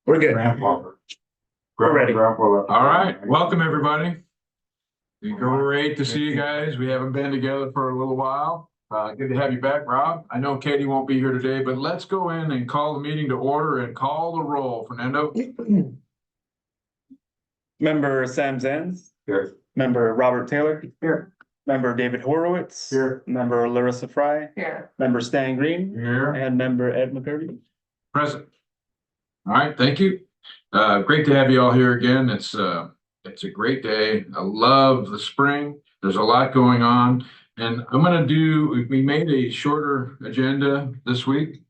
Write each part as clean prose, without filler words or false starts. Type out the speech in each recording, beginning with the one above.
We're good. Grandfather. We're ready. All right, welcome everybody. Great to see you guys. We haven't been together for a little while. Good to have you back, Rob. I know Katie won't be here today, but let's go in and call the meeting to order and call the roll. Fernando? Member Sam Zenz. Here. Member Robert Taylor. Here. Member David Horowitz. Here. Member Larissa Fry. Here. Member Stan Green. Here. And Member Ed McCurdy. Present. All right, thank you. Great to have you all here again. It's a great day. I love the spring. There's a lot going on. And we made a shorter agenda this week.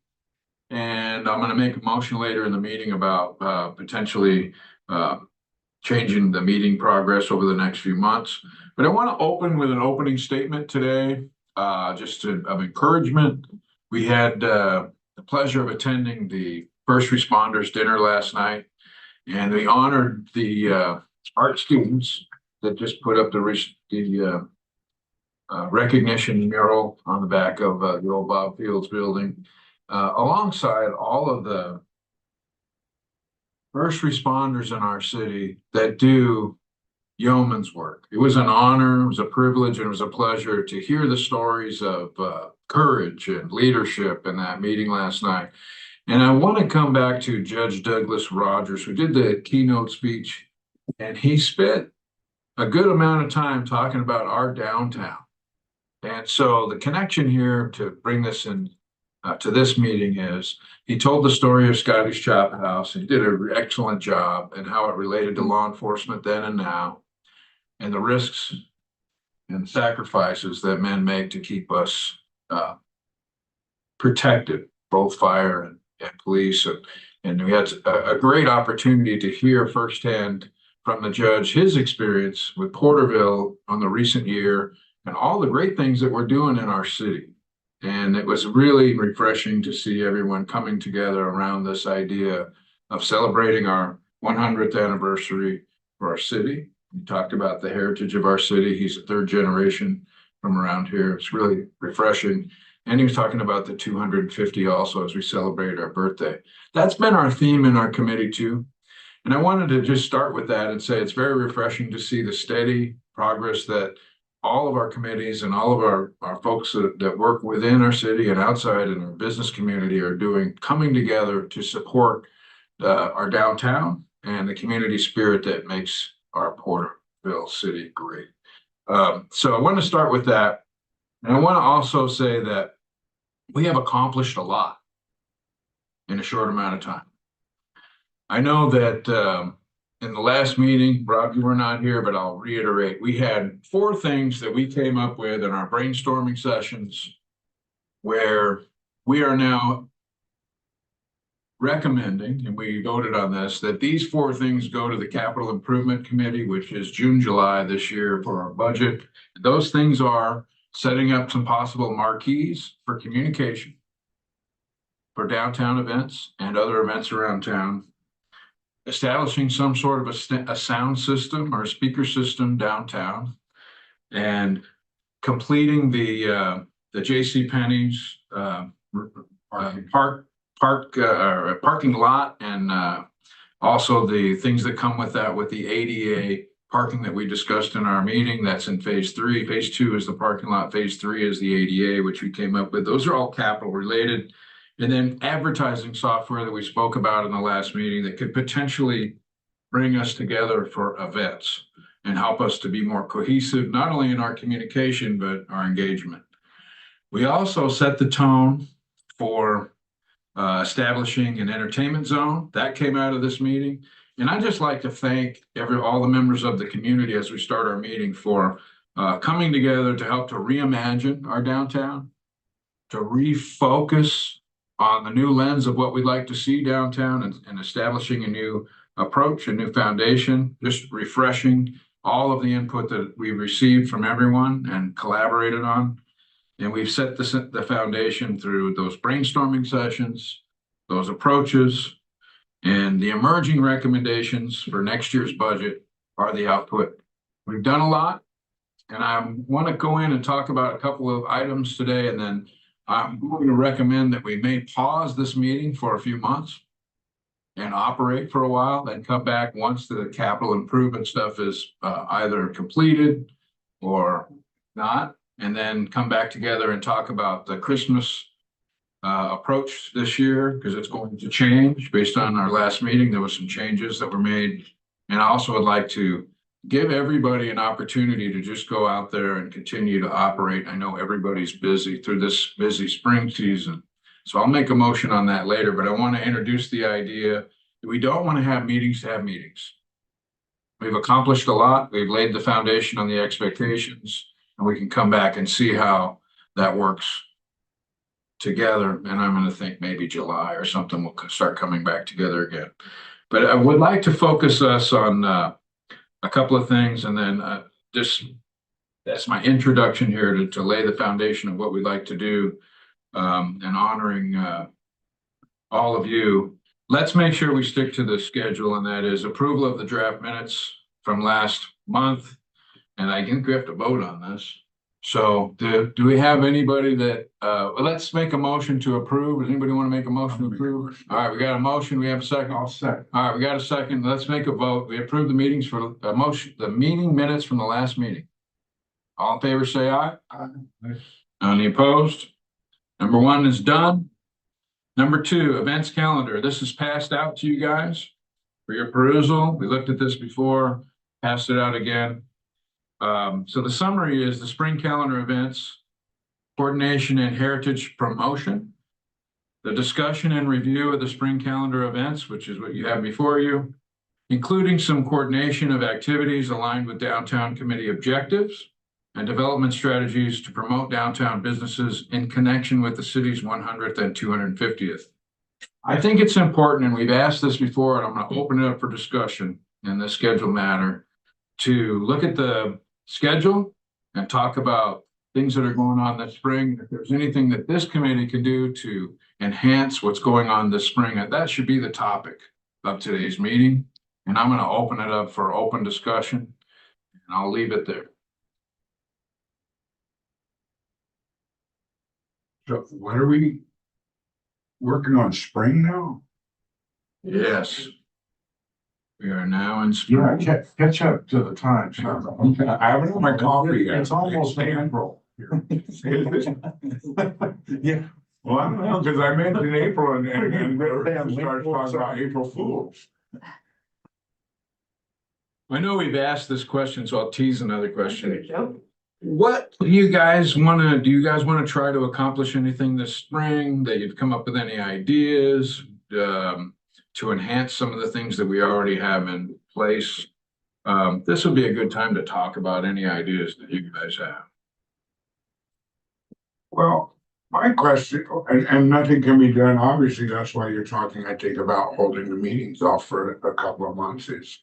And I'm going to make a motion later in the meeting about potentially changing the meeting progress over the next few months. But I want to open with an opening statement today, of encouragement. We had the pleasure of attending the first responders dinner last night, and we honored the art students that just put up the recognition mural on the back of the old Bob Fields building, alongside all of the first responders in our city that do yeoman's work. It was an honor, it was a privilege, and it was a pleasure to hear the stories of courage and leadership in that meeting last night. And I want to come back to Judge Douglas Rogers, who did the keynote speech, and he spent a good amount of time talking about our downtown. And so the connection here to bring this in to this meeting is he told the story of Scotty's Chop House, and he did an excellent job, and how it related to law enforcement then and now, and the risks and sacrifices that men make to keep us protected, both fire and police. And we had a great opportunity to hear firsthand from the judge his experience with Porterville on the recent year and all the great things that we're doing in our city. And it was really refreshing to see everyone coming together around this idea of celebrating our 100th anniversary for our city. We talked about the heritage of our city. He's a third generation from around here. It's really refreshing. And he was talking about the 250 also as we celebrate our birthday. That's been our theme in our committee too. And I wanted to just start with that and say it's very refreshing to see the steady progress that all of our committees and all of our folks that work within our city and outside in our business community are doing, coming together to support our downtown and the community spirit that makes our Porterville city great. So I want to start with that. And I want to also say that we have accomplished a lot in a short amount of time. I know that in the last meeting, Rob, you were not here, but I'll reiterate, we had 4 things that we came up with in our brainstorming sessions where we are now recommending, and we voted on this, that these 4 things go to the Capital Improvement Committee, which is June, July this year for our budget. Those things are setting up some possible marquees for communication for downtown events and other events around town, establishing some sort of a sound system or a speaker system downtown, and completing the J.C. Penney's parking lot, and also the things that come with that, with the ADA parking that we discussed in our meeting. That's in phase 3. Phase 2 is the parking lot. Phase 3 is the ADA, which we came up with. Those are all capital related. And then advertising software that we spoke about in the last meeting that could potentially bring us together for events and help us to be more cohesive, not only in our communication, but our engagement. We also set the tone for establishing an entertainment zone. That came out of this meeting. And I'd just like to thank all the members of the community as we start our meeting for coming together to help to reimagine our downtown, to refocus on the new lens of what we'd like to see downtown, and establishing a new approach, a new foundation, just refreshing all of the input that we received from everyone and collaborated on. And we've set the foundation through those brainstorming sessions, those approaches, and the emerging recommendations for next year's budget are the output. We've done a lot, and I want to go in and talk about a couple of items today, and then I'm going to recommend that we may pause this meeting for a few months and operate for a while, then come back once the capital improvement stuff is either completed or not, and then come back together and talk about the Christmas approach this year, because it's going to change based on our last meeting. There were some changes that were made. And I also would like to give everybody an opportunity to just go out there and continue to operate. I know everybody's busy through this busy spring season. So I'll make a motion on that later, but I want to introduce the idea that we don't want to have meetings to have meetings. We've accomplished a lot. We've laid the foundation on the expectations, and we can come back and see how that works together. And I'm going to think maybe July or something, we'll start coming back together again. But I would like to focus us on a couple of things, and then that's my introduction here to lay the foundation of what we'd like to do, and honoring all of you. Let's make sure we stick to the schedule, and that is approval of the draft minutes from last month. And I think we have to vote on this. So do we have anybody that, well, let's make a motion to approve. Does anybody want to make a motion to approve? All right, we got a motion. We have a second. I'll second. All right, we got a second. Let's make a vote. We approve the meetings for the meeting minutes from the last meeting. All in favor, say aye. Any opposed? Number one is done. Number two, events calendar. This is passed out to you guys for your perusal. We looked at this before, passed it out again. So the summary is the spring calendar events, coordination and heritage promotion, the discussion and review of the spring calendar events, which is what you have before you, including some coordination of activities aligned with downtown committee objectives and development strategies to promote downtown businesses in connection with the city's 100th and 250th. I think it's important, and we've asked this before, and I'm going to open it up for discussion in the schedule matter, to look at the schedule and talk about things that are going on this spring. If there's anything that this committee can do to enhance what's going on this spring, that should be the topic of today's meeting. And I'm going to open it up for open discussion, and I'll leave it there. So what are we working on, spring now? Yes. We are now in spring. Yeah, catch up to the times. I haven't had my coffee yet. It's almost April. Yeah. Well, I don't know, because I meant in April and everyone starts talking about April Fools. I know we've asked this question, so I'll tease another question. What do you guys want to try to accomplish anything this spring, that you've come up with any ideas to enhance some of the things that we already have in place? This would be a good time to talk about any ideas that you guys have. Well, my question, and nothing can be done, obviously, that's why you're talking, I think, about holding the meetings off for a couple of months. Is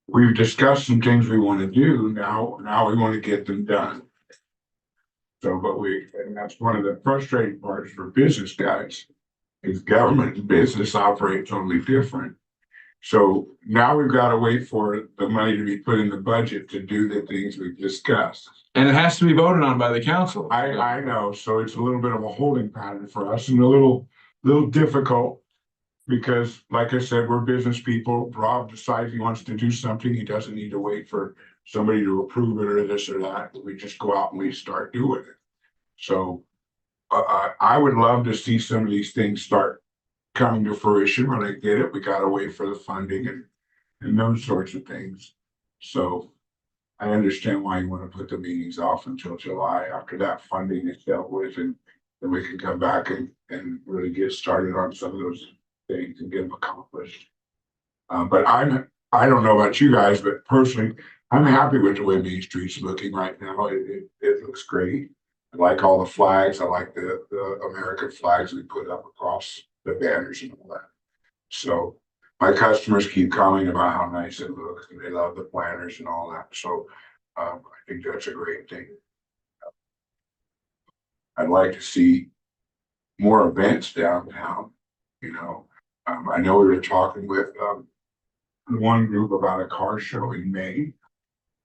we've discussed some things we want to do, now we want to get them done. So, and that's one of the frustrating parts for business guys, is government and business operate totally different. So now we've got to wait for the money to be put in the budget to do the things we've discussed. And it has to be voted on by the council. I know, so it's a little bit of a holding pattern for us, and a little difficult, because like I said, we're business people. Rob decides he wants to do something, he doesn't need to wait for somebody to approve it or this or that. We just go out and we start doing it. So I would love to see some of these things start coming to fruition. When I get it, we gotta wait for the funding and those sorts of things. So I understand why you want to put the meetings off until July, after that funding is dealt with, and then we can come back and really get started on some of those things and get them accomplished. But I don't know about you guys, but personally, I'm happy with the way Main Street's looking right now. It looks great. I like all the flags. I like the American flags we put up across the banners and all that. So my customers keep commenting about how nice it looks, and they love the planners and all that. So I think that's a great thing. I'd like to see more events downtown. I know we were talking with one group about a car show in May.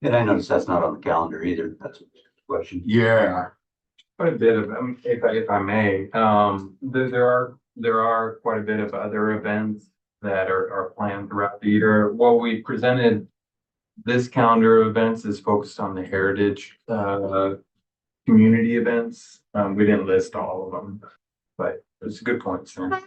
And I noticed that's not on the calendar either. That's a question. Yeah, Quite a bit of them, if I may. There are quite a bit of other events that are planned throughout the year. What we presented, this calendar of events is focused on the heritage, community events. We didn't list all of them, but it's a good point, sir.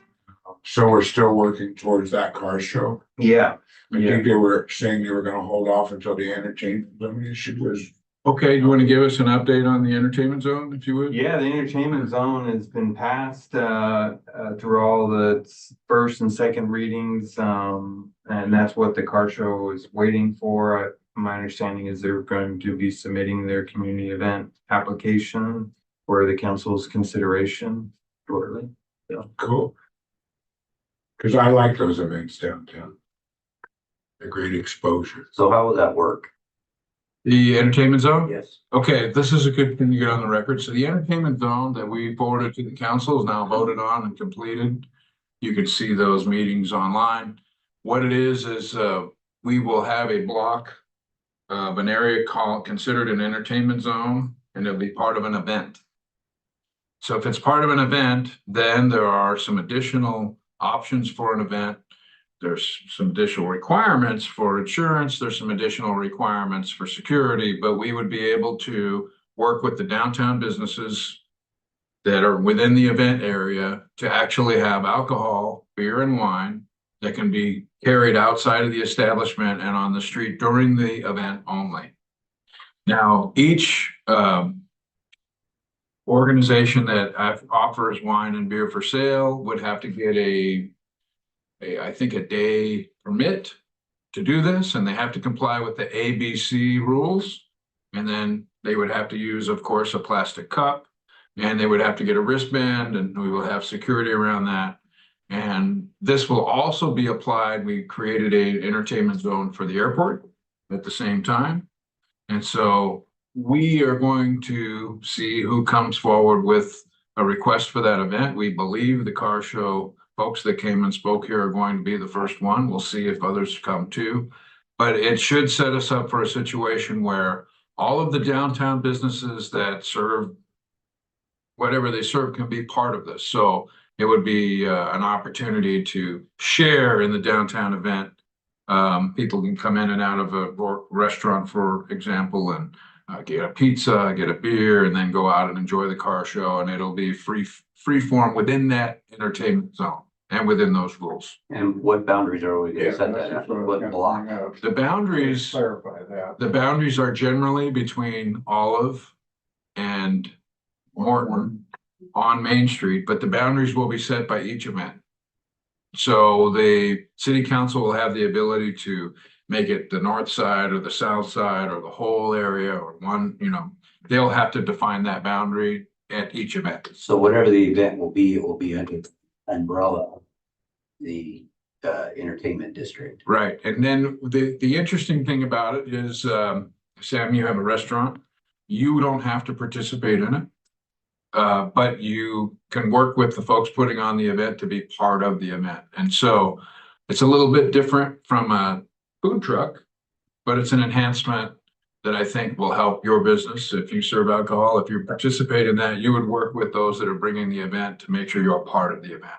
So we're still working towards that car show. Yeah, I think they were saying they were gonna hold off until the entertainment issue was. Okay, you want to give us an update on the entertainment zone, if you would? yeah, the entertainment zone has been passed, through all the first and second readings. And that's what the car show is waiting for. My understanding is they're going to be submitting their community event application for the council's consideration shortly. Cool. Cause I like those events downtown. A great exposure. So how will that work? The entertainment zone? Yes. Okay, this is a good thing to get on the record. So the entertainment zone that we forwarded to the council is now voted on and completed. You can see those meetings online. What it is we will have a block of an area considered an entertainment zone, and it'll be part of an event. So if it's part of an event, then there are some additional options for an event. There's some additional requirements for insurance. There's some additional requirements for security, but we would be able to work with the downtown businesses that are within the event area to actually have alcohol, beer and wine that can be carried outside of the establishment and on the street during the event only. Now, each organization that offers wine and beer for sale would have to get I think a day permit to do this, and they have to comply with the ABC rules. And then they would have to use, of course, a plastic cup, and they would have to get a wristband, and we will have security around that. And this will also be applied. We created an entertainment zone for the airport at the same time. And so we are going to see who comes forward with a request for that event. We believe the car show folks that came and spoke here are going to be the first one. We'll see if others come too. But it should set us up for a situation where all of the downtown businesses that serve whatever they serve can be part of this. So it would be an opportunity to share in the downtown event. People can come in and out of a restaurant, for example, and get a pizza, get a beer, and then go out and enjoy the car show. And it'll be free form within that entertainment zone and within those rules. And what boundaries are we gonna set that at? What block? The boundaries, Clarify that. the boundaries are generally between Olive and Morton on Main Street, but the boundaries will be set by each event. So the city council will have the ability to make it the north side or the south side or the whole area or one, they'll have to define that boundary at each event. So whatever the event will be, it will be under umbrella of the entertainment district. Right. And then the interesting thing about it is, Sam, you have a restaurant. You don't have to participate in it. But you can work with the folks putting on the event to be part of the event. And so it's a little bit different from a food truck, but it's an enhancement that I think will help your business. If you serve alcohol, if you participate in that, you would work with those that are bringing the event to make sure you're part of the event.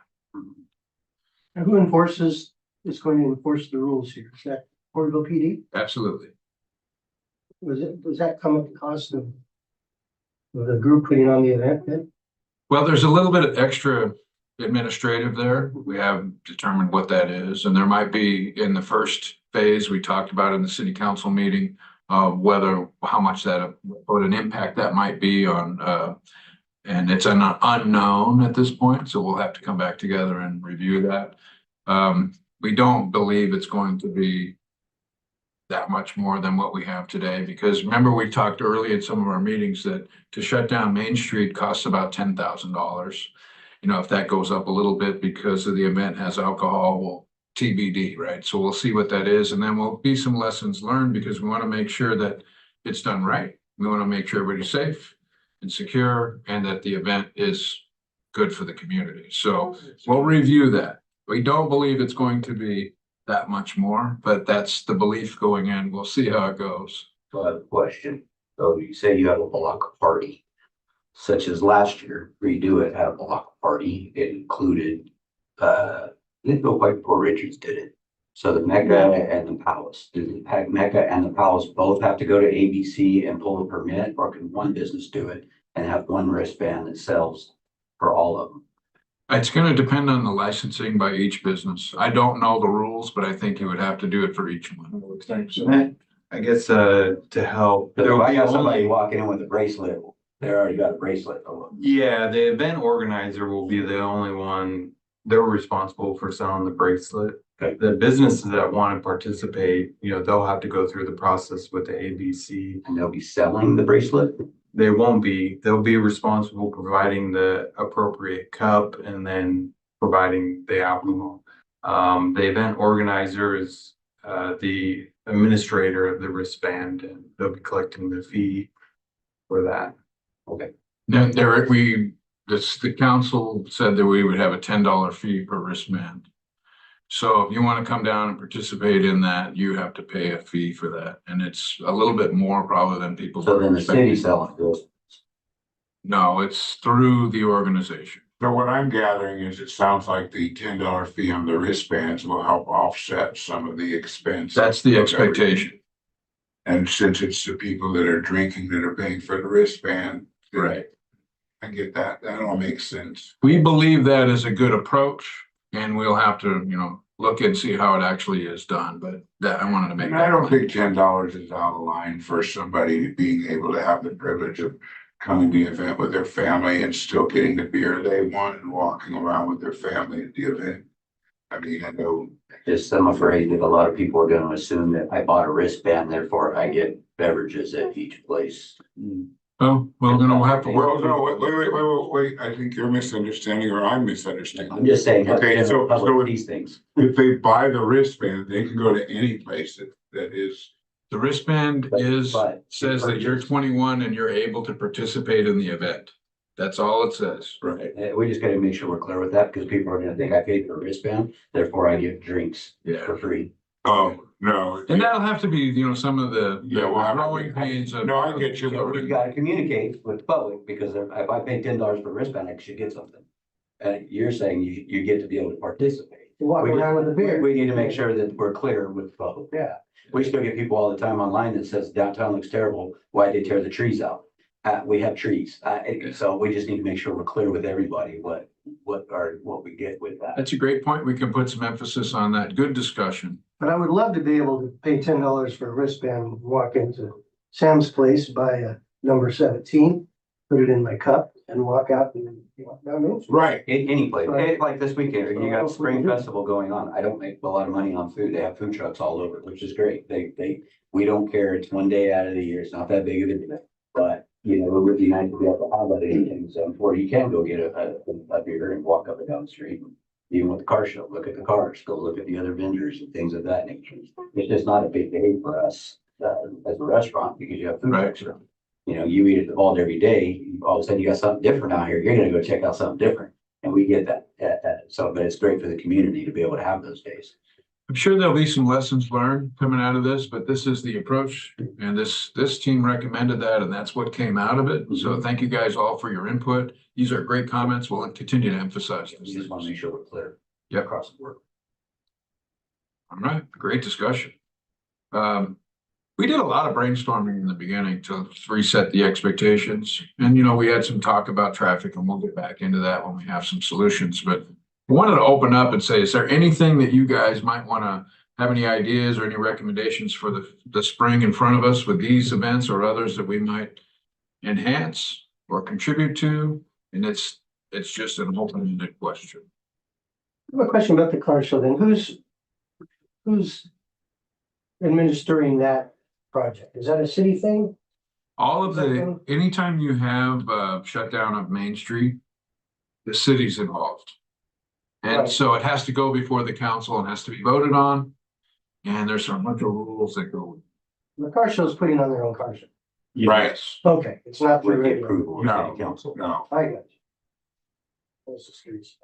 And who is going to enforce the rules here? Is that Porterville PD? Absolutely. Does that come at the cost of the group putting on the event then? Well, there's a little bit of extra administrative there. We have determined what that is. And there might be in the first phase, we talked about in the city council meeting, how much what an impact that might be on, and it's an unknown at this point. So we'll have to come back together and review that. We don't believe it's going to be that much more than what we have today, because remember we talked early in some of our meetings that to shut down Main Street costs about $10,000. If that goes up a little bit because of the event has alcohol, well, TBD, right? So we'll see what that is, and then will be some lessons learned, because we want to make sure that it's done right. We want to make sure everybody's safe and secure, and that the event is good for the community. So we'll review that. We don't believe it's going to be that much more, but that's the belief going in. We'll see how it goes. So I have a question. So you say you have a block party, such as last year, redo it, had a block party. It included Didn't go quite before Richards did it. So the Mecca and the Palace, do the Mecca and the Palace both have to go to ABC and pull a permit, or can one business do it and have one wristband that sells for all of them? It's gonna depend on the licensing by each business. I don't know the rules, but I think you would have to do it for each one. I guess, to help. But if there'll I be got somebody only- walking in with a bracelet, they already got a bracelet. Yeah, the event organizer will be the only one, they're responsible for selling the bracelet. Okay. The businesses that want to participate, they'll have to go through the process with the ABC. And they'll be selling the bracelet? They won't be, they'll be responsible providing the appropriate cup and then providing the alcohol. The event organizer is, the administrator of the wristband, and they'll be collecting the fee for that. Now, the council said that we would have a $10 fee per wristband. So if you want to come down and participate in that, you have to pay a fee for that. And it's a little bit more probably than people. So then the city expecting. selling those. No, it's through the organization. So what I'm gathering is it sounds like the $10 fee on the wristbands will help offset some of the expense. That's the expectation. And since it's the people that are drinking that are paying for the wristband. then Right. I get that. That all makes sense. We believe that is a good approach, and we'll have to, look and see how it actually is done, but I wanted to make And that. I don't clear. think $10 is out of line for somebody being able to have the privilege of coming to the event with their family and still getting the beer they want and walking around with their family at the event. I mean, I know. Just, I'm afraid that a lot of people are gonna assume that I bought a wristband, therefore I get beverages at each place. Oh, well, then we'll have to Well, work. no, wait, I think you're misunderstanding or I'm misunderstanding. I'm just saying, how the Okay, general so public sees things. if they buy the wristband, they can go to any place that is. The wristband But says that you're 21 and you're able to participate in the event. That's all it says. Right. We just gotta make sure we're clear with that, because people are gonna think I paid for a wristband, therefore I get drinks Yeah. for free. Oh, no. And that'll have to be, some of the Yeah, well, growing pains of. No, I get you. So we've gotta communicate with the public, because if I pay $10 for a wristband, I should get something. You're saying you get to be able to participate. You walk around with a beer. We need to make sure that we're clear with the public. Yeah. We still get people all the time online that says downtown looks terrible, why'd they tear the trees out? We have trees, so we just need to make sure we're clear with everybody what we get with that. That's a great point. We can put some emphasis on that. Good discussion. But I would love to be able to pay $10 for a wristband, walk into Sam's Place, buy a number 17, put it in my cup and walk out and walk down Main Street. Right. Any place, Right. like this weekend, you got Oh, Spring we do. Festival going on. I don't make a lot of money on food. They have food trucks all over, which is great. We don't care. It's one day out of the year. It's not that big of a deal. But, it would be nice to be able to have that anything, so, or you can go get a beer and walk up and down the street. Even with the car show, look at the cars, go look at the other vendors and things of that nature. It's just not a big day for us, as a restaurant, because you have food Right. trucks. You eat at the vault every day, all of a sudden you got something different out here, you're gonna go check out something different. And we get that, but it's great for the community to be able to have those days. I'm sure there'll be some lessons learned coming out of this, but this is the approach. And this team recommended that, and that's what came out of it. So thank you guys all for your input. These are great comments. We'll continue to emphasize We this. just wanna make sure we're clear. Yep. Across the board. All right, great discussion. We did a lot of brainstorming in the beginning to reset the expectations. And, we had some talk about traffic, and we'll get back into that when we have some solutions. But I wanted to open up and say, is there anything that you guys might want to have any ideas or any recommendations for the spring in front of us with these events or others that we might enhance or contribute to? And it's just an open-ended question. I have a question about the car show then. Who's administering that project? Is that a city thing? All of anytime you have a shutdown of Main Street, the city's involved. And Right. so it has to go before the council and has to be voted on. And there's a bunch of rules that go with it. The car show's putting on their own car show. Right. Okay, it's not With through the radio. approval of No. city council. No. I got you. I was just curious.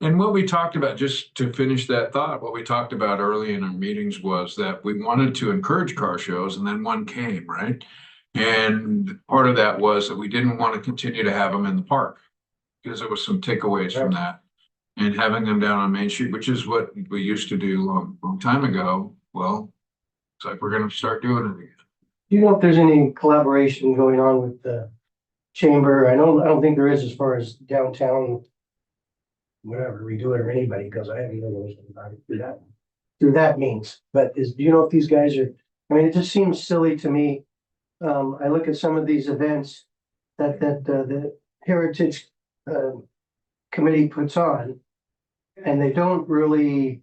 And what we talked about, just to finish that thought, what we talked about early in our meetings was that we wanted to encourage car shows, and then one came, right? And part of that was that we didn't want to continue to have them in the park because there was some takeaways from that. and having them down on Main Street, which is what we used to do long time ago. Well, it's like we're gonna start doing it again. Do you know if there's any collaboration going on with the chamber? I don't think there is as far as downtown. Whatever, redo it or anybody, because I haven't known anything about it through that means. But do you know if these guys are, I mean, it just seems silly to me. I look at some of these events that the Heritage Committee puts on, and they don't really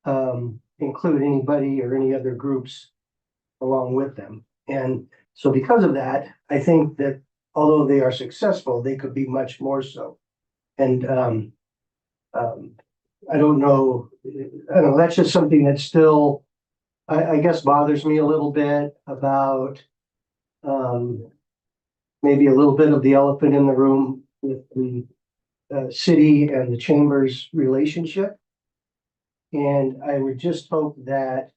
include anybody or any other groups along with them. And so because of that, I think that although they are successful, they could be much more so. And I don't know, that's just something that still, I guess bothers me a little bit about maybe a little bit of the elephant in the room with the city and the chamber's relationship. And I would just hope that,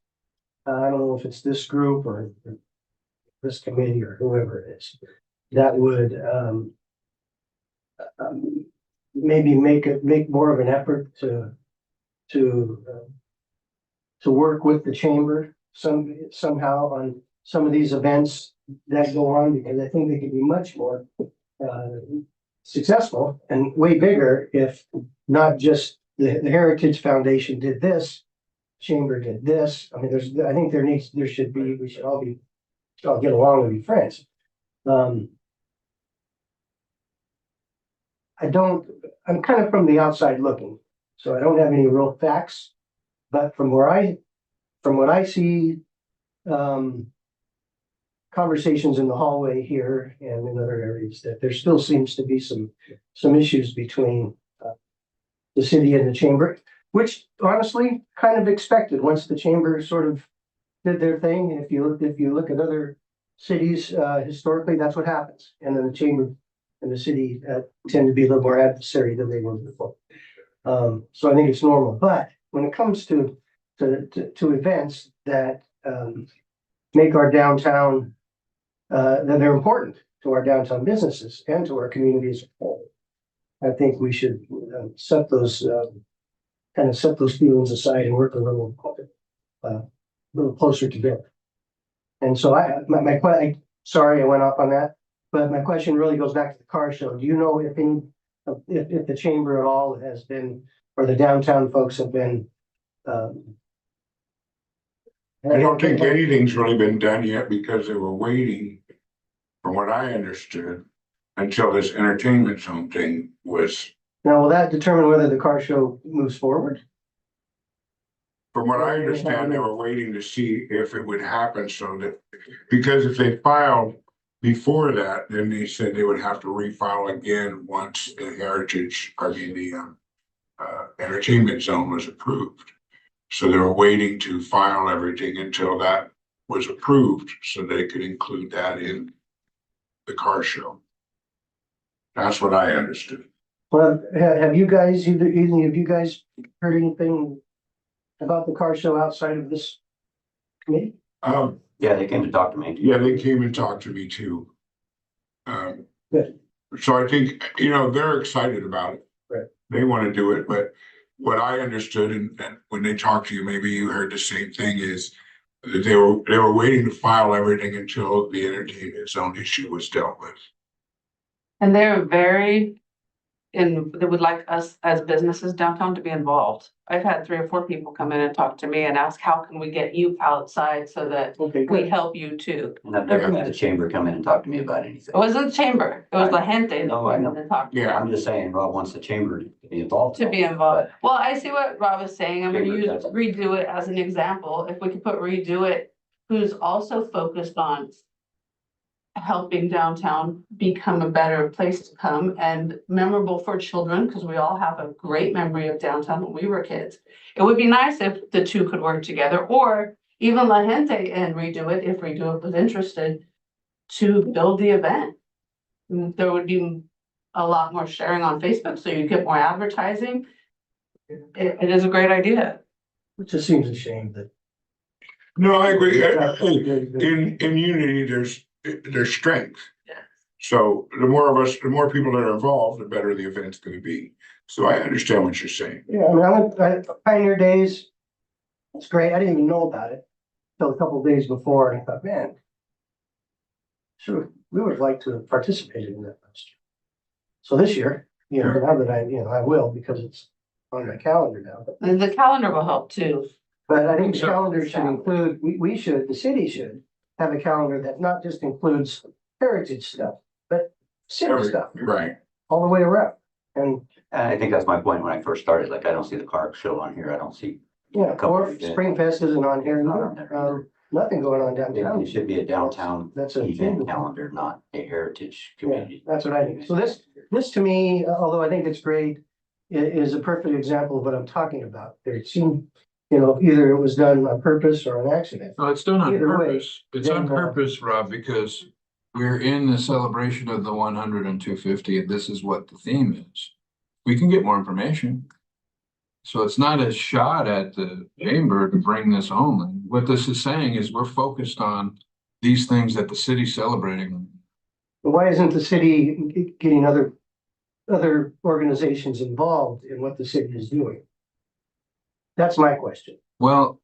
I don't know if it's this group or this committee or whoever it is, that would maybe make more of an effort to work with the chamber somehow on some of these events that go on, because I think they could be much more successful and way bigger if not just the Heritage Foundation did this, chamber did this. I mean, I think we should all get along and be friends. I'm kind of from the outside looking, so I don't have any real facts, but from what I see, conversations in the hallway here and in other areas, that there still seems to be some issues between the city and the chamber, which honestly kind of expected once the chamber sort of did their thing. And if you look at other cities, historically, that's what happens. And then the chamber and the city tend to be a little more adversary than they were before. So I think it's normal. But when it comes to events that make our downtown, that they're important to our downtown businesses and to our communities as a whole, I think we should set those feelings aside and work a little closer together. And so sorry I went off on that, but my question really goes back to the car show. Do you know if the chamber at all has been, or the downtown folks have been? I don't think anything's really been done yet because they were waiting, from what I understood, until this entertainment zone thing was. Now, will that determine whether the car show moves forward? From what I understand, they were waiting to see if it would happen, so that, because if they filed before that, then they said they would have to refile again once the entertainment zone was approved. So they were waiting to file everything until that was approved, so they could include that in the car show. That's what I understood. Well, have you guys, either of you guys heard anything about the car show outside of this committee? Yeah, they came to talk to me. Yeah, they came and talked to me too. Good. So I think, they're excited about it. Right. They want to do it, but what I understood, and when they talked to you, maybe you heard the same thing, is that they were waiting to file everything until the entertainment zone issue was dealt with. And they're they would like us as businesses downtown to be involved. I've had 3 or 4 people come in and talk to me and ask, how can we get you outside so that Okay, we good. help you too? And I've never had the chamber come in and talk to me about anything. It wasn't the chamber, it was the gente. No, I know. that talked. Yeah. I'm just saying, Rob wants the chamber to be involved. To be involved. Well, I see what Rob is saying. I'm gonna Chamber use doesn't. redo it as an example. If we could put redo it, who's also focused on helping downtown become a better place to come and memorable for children, because we all have a great memory of downtown when we were kids. It would be nice if the two could work together, or even La Gente and redo it, if redo it was interested, to build the event. There would be a lot more sharing on Facebook, so you get more advertising. It is a great idea. It just seems a shame that. No, I agree. In unity, there's strength. Yes. So the more of us, the more people that are involved, the better the event's gonna be. So I understand what you're saying. Yeah, I mean, Pioneer Days, it's great. I didn't even know about it till a couple of days before, and I thought, man, sure, we would like to have participated in that last year. So this year, now that I will, because it's on my calendar now, but And the calendar will help too. I think the So- calendar should include, the city should have a calendar that not just includes heritage stuff, but city stuff Right. all the way around. And, I think that's my point when I first started, like, I don't see the car show on here, I don't see. yeah, Couple or of events. Spring Fest isn't on here, Not on there either. nothing going on downtown. It should be a downtown That's a event calendar, not a heritage Yeah, community. that's what I think. So this to me, although I think it's great, is a perfect example of what I'm talking about. There seemed, either it was done on purpose or an accident. No, it's done on Either way, purpose. It's on then, purpose, Rob, because we're in the celebration of the 100 and 250, and this is what the theme is. We can get more information. So it's not a shot at the chamber to bring this home. What this is saying is we're focused on these things that the city's celebrating. But why isn't the city getting other organizations involved in what the city is doing? That's my question. Well,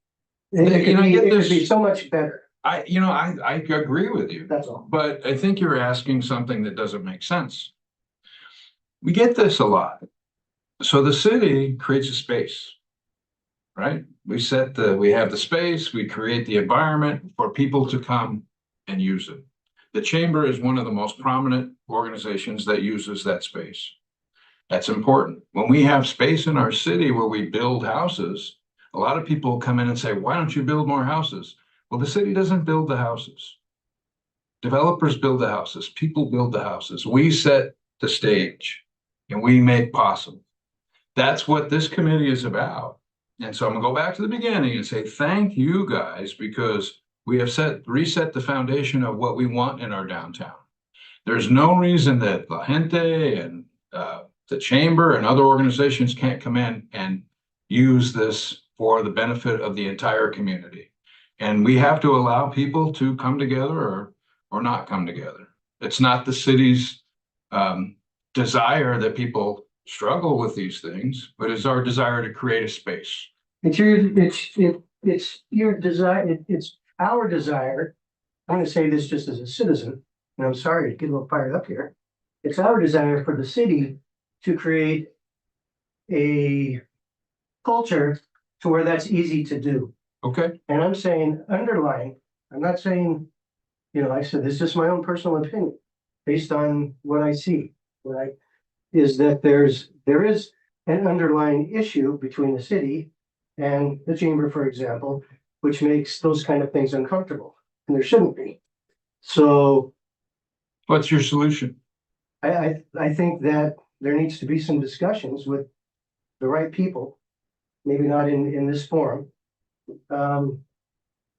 It You know, I get could this- be so much better, I agree with you. that's all. But I think you're asking something that doesn't make sense. We get this a lot. So the city creates a space, right? We have the space, we create the environment for people to come and use it. The chamber is one of the most prominent organizations that uses that space. That's important. When we have space in our city where we build houses, a lot of people come in and say, why don't you build more houses? Well, the city doesn't build the houses. Developers build the houses, people build the houses. We set the stage and we make possible. That's what this committee is about. And so I'm gonna go back to the beginning and say, thank you guys, because we have reset the foundation of what we want in our downtown. There's no reason that La Gente and the chamber and other organizations can't come in and use this for the benefit of the entire community. And we have to allow people to come together or not come together. It's not the city's desire that people struggle with these things, but it's our desire to create a space. It's your desire, it's our desire. I'm gonna say this just as a citizen, and I'm sorry to get a little fired up here. It's our desire for the city to create a culture to where that's easy to do. Okay, And I'm saying underlying, I'm not saying, I said, this is just my own personal opinion, based on what I see, right? Is that there is an underlying issue between the city and the chamber, for example, which makes those kind of things uncomfortable, and there shouldn't be. So what's your solution? I think that there needs to be some discussions with the right people, maybe not in this forum. And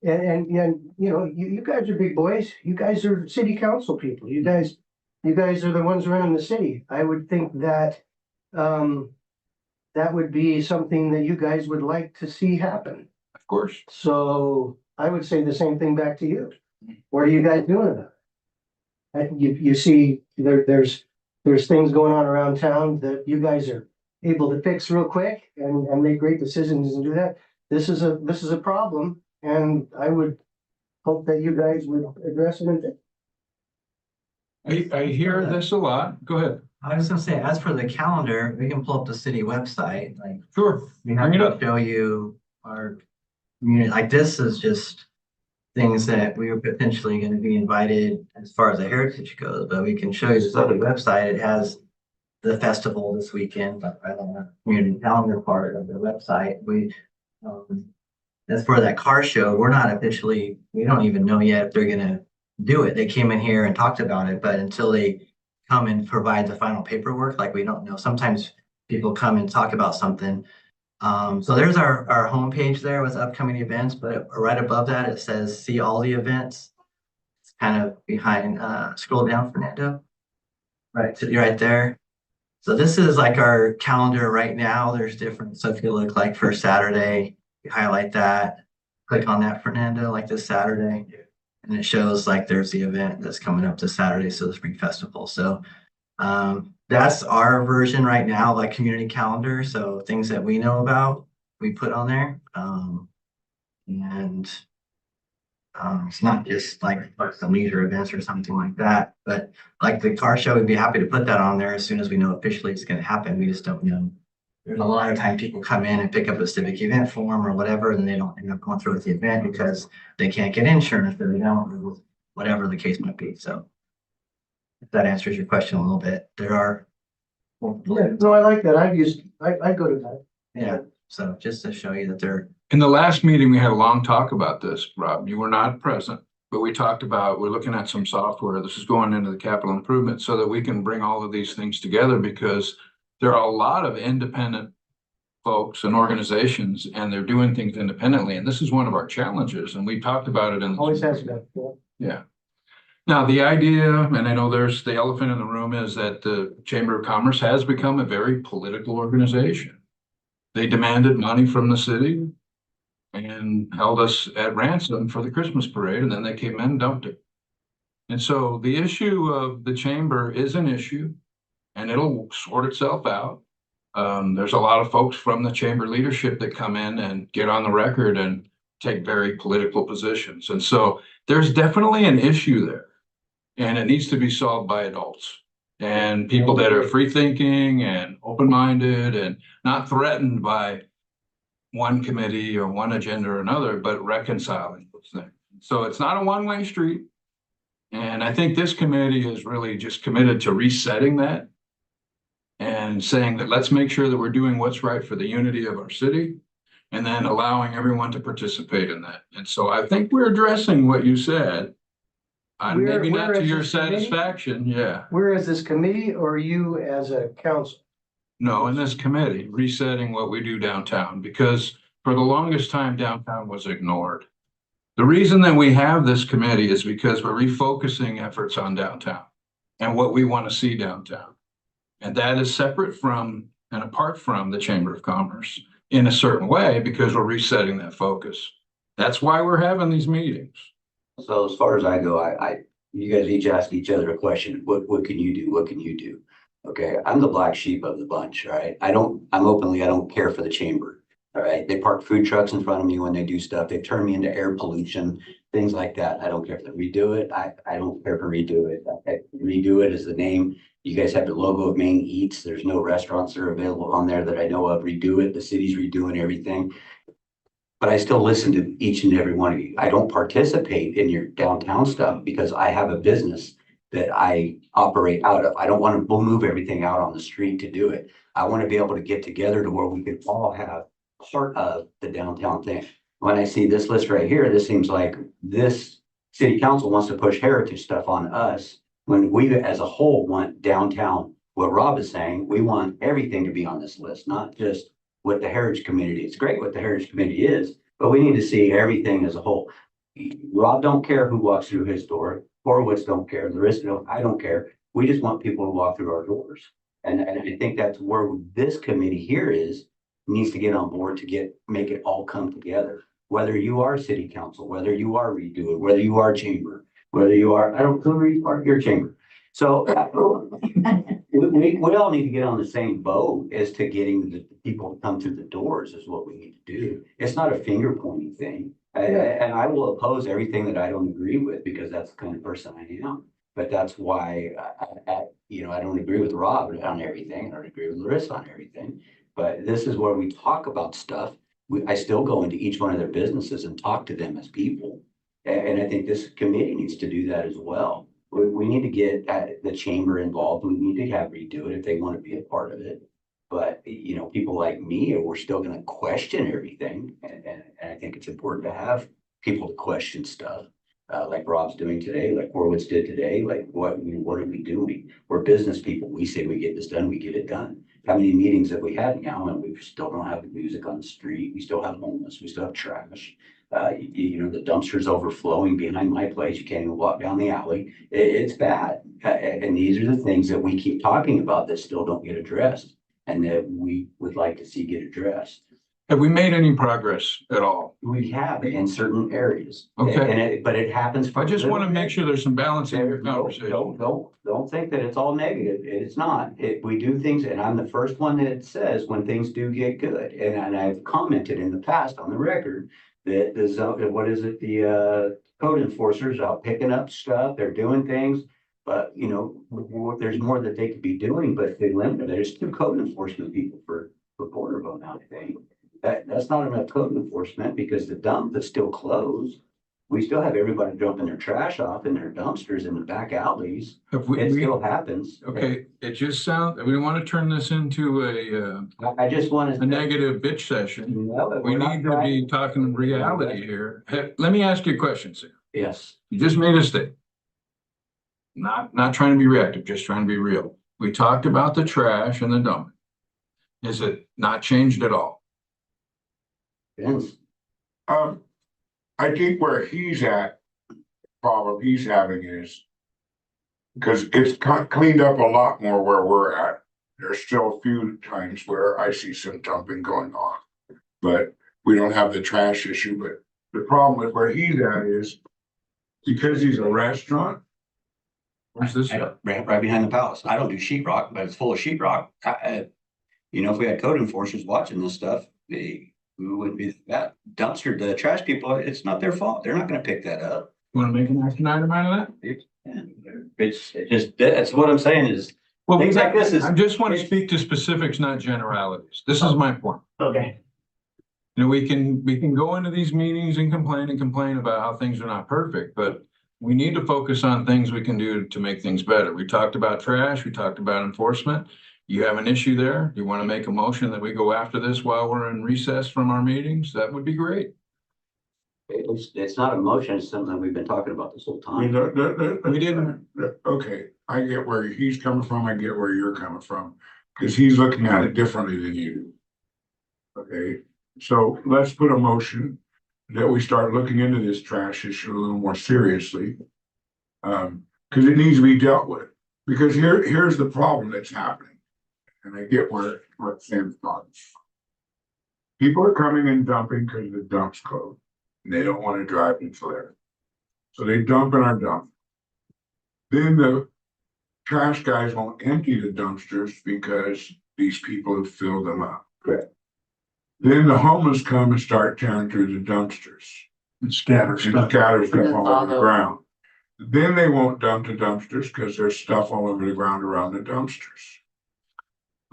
you guys are big boys. You guys are city council people. You guys are the ones running the city. I would think that that would be something that you guys would like to see happen. Of course. So I would say the same thing back to you. What are you guys doing about it? You see, there's things going on around town that you guys are able to fix real quick and make great decisions and do that. This is a problem, and I would hope that you guys would address it. I hear this a lot. Go ahead. I was gonna say, as for the calendar, we can pull up the city website, like, Sure. we have Bring it to up. show you our community, like, this is just things that we were potentially gonna be invited as far as the heritage goes, but we can show you this other website. It has the festival this weekend, but right on the community calendar part of the website, as for that car show, we're not officially, we don't even know yet if they're gonna do it. They came in here and talked about it, but until they come and provide the final paperwork, like, we don't know. Sometimes people come and talk about something. So there's our homepage there with upcoming events, but right above that, it says, see all the events. It's kind of behind, scroll down, Fernando. Right, you're right there. So this is like our calendar right now. There's different, so if you look like for Saturday, you highlight that, click on that, Fernando, like this Saturday. And it shows like there's the event that's coming up this Saturday, so the Spring Festival. So that's our version right now, like community calendar. So things that we know about, we put on there. And it's not just like some leisure events or something like that, but like the car show, we'd be happy to put that on there as soon as we know officially it's going to happen. We just don't know. There's a lot of time people come in and pick up a civic event form or whatever, and they don't end up going through with the event because they can't get insurance or they don't, whatever the case might be. So if that answers your question a little bit, there are. Yeah, no, I like that. I go to that. Yeah, so just to show you that they're. In the last meeting, we had a long talk about this, Rob. You were not present, but we talked about, we're looking at some software. This is going into the capital improvement so that we can bring all of these things together because there are a lot of independent folks and organizations and they're doing things independently. And this is one of our challenges. And we talked about it in. Always has been. Yeah. Now, the idea, and I know there's the elephant in the room, is that the Chamber of Commerce has become a very political organization. They demanded money from the city and held us at ransom for the Christmas parade, and then they came in and dumped it. And so the issue of the chamber is an issue, and it'll sort itself out. There's a lot of folks from the chamber leadership that come in and get on the record and take very political positions. And so there's definitely an issue there, and it needs to be solved by adults and people that are free thinking and open-minded and not threatened by one committee or one agenda or another, but reconciling those things. So it's not a one-way street. And I think this committee is really just committed to resetting that and saying that let's make sure that we're doing what's right for the unity of our city and then allowing everyone to participate in that. And so I think we're addressing what you said. Maybe not to your satisfaction, yeah. Where is this committee or you as a council? No, in this committee, resetting what we do downtown, because for the longest time, downtown was ignored. The reason that we have this committee is because we're refocusing efforts on downtown and what we want to see downtown. And that is separate from and apart from the Chamber of Commerce in a certain way, because we're resetting that focus. That's why we're having these meetings. So as far as I go, you guys each ask each other a question. What can you do? What can you do? Okay, I'm the black sheep of the bunch, right? I don't care for the chamber. All right. They park food trucks in front of me when they do stuff. They turn me into air pollution, things like that. I don't care if they redo it. I don't care for redo it. Redo it is the name. You guys have the logo of Maine Eats. There's no restaurants that are available on there that I know of. Redo it. The city's redoing everything. But I still listen to each and every one of you. I don't participate in your downtown stuff because I have a business that I operate out of. I don't want to move everything out on the street to do it. I want to be able to get together to where we can all have part of the downtown thing. When I see this list right here, this seems like this city council wants to push heritage stuff on us when we as a whole want downtown. What Rob is saying, we want everything to be on this list, not just what the heritage community. It's great what the heritage committee is, but we need to see everything as a whole. Rob don't care who walks through his door. Horowitz don't care. I don't care. We just want people to walk through our doors. And I think that's where this committee here needs to get on board to make it all come together. Whether you are city council, whether you are redo it, whether you are chamber, whether you are, I don't know your chamber. So we all need to get on the same boat as to getting the people to come through the doors is what we need to do. It's not a finger pointing thing. And I will oppose everything that I don't agree with because that's the kind of person I am. But that's why I don't agree with Rob on everything. I don't agree with Larissa on everything. But this is where we talk about stuff. I still go into each one of their businesses and talk to them as people. And I think this committee needs to do that as well. We need to get the chamber involved. We need to have redo it if they want to be a part of it. But, people like me, we're still going to question everything. And I think it's important to have people to question stuff like Rob's doing today, like Horowitz did today. Like, what are we doing? We're business people. We say we get this done, we get it done. How many meetings have we had now? And we still don't have the music on the street. We still have homeless. We still have trash. The dumpster's overflowing behind my place. You can't even walk down the alley. It's bad. And these are the things that we keep talking about that still don't get addressed and that we would like to see get addressed. Have we made any progress at all? We have in certain areas. Okay. And but it happens. I just want to make sure there's some balance in your No, conversation. don't think that it's all negative. It's not. We do things, and I'm the first one that says when things do get good. And I've commented in the past on the record that the zone, what is it? The code enforcers out picking up stuff. They're doing things. But, you know, there's more that they could be doing, but they limit. There's 2 code enforcement people for Porterville now, I think. That's not enough code enforcement because the dump is still closed. We still have everybody dumping their trash off in their dumpsters in the back alleys. It still happens. Okay, it just sounds, we don't want to turn this into I just want a to. negative bitch session. No, We we're not need to trying- be talking reality here. Hey, let me ask you a question, Sam. Yes, You just made a statement. Not trying to be reactive, just trying to be real. We talked about the trash and the dumping. Is it not changed at all? Vince. I think where he's at, problem he's having is. Because it's cleaned up a lot more where we're at. There's still a few times where I see some dumping going on. But we don't have the trash issue, but the problem with where he's at is. Because he's a restaurant, Where's this? Right behind the palace. I don't do sheetrock, but it's full of sheetrock. You know, if we had code enforcers watching this stuff, we wouldn't be that dumpster. The trash people, it's not their fault. They're not gonna pick that up. You want to make an action item out of that? It's just, that's what I'm saying is, Well, things like this is. I just want to speak to specifics, not generalities. This is my point. Okay. You know, we can go into these meetings and complain about how things are not perfect, but we need to focus on things we can do to make things better. We talked about trash, we talked about enforcement. You have an issue there? You want to make a motion that we go after this while we're in recess from our meetings? That would be great. It's not a motion, it's something that we've been talking about this whole I mean, time. We didn't. Okay, I get where he's coming from, I get where you're coming from, because he's looking at it differently than you do. Okay, so let's put a motion that we start looking into this trash issue a little more seriously. Because it needs to be dealt with, because here's the problem that's happening. And I get what Sam's thoughts. People are coming and dumping because the dump's closed, and they don't want to drive into there. So they dump in our dump. Then the trash guys won't empty the dumpsters because these people have filled them up. Then the homeless come and start tearing through the dumpsters. And scatter stuff all over the ground. Then they won't dump the dumpsters because there's stuff all over the ground around the dumpsters.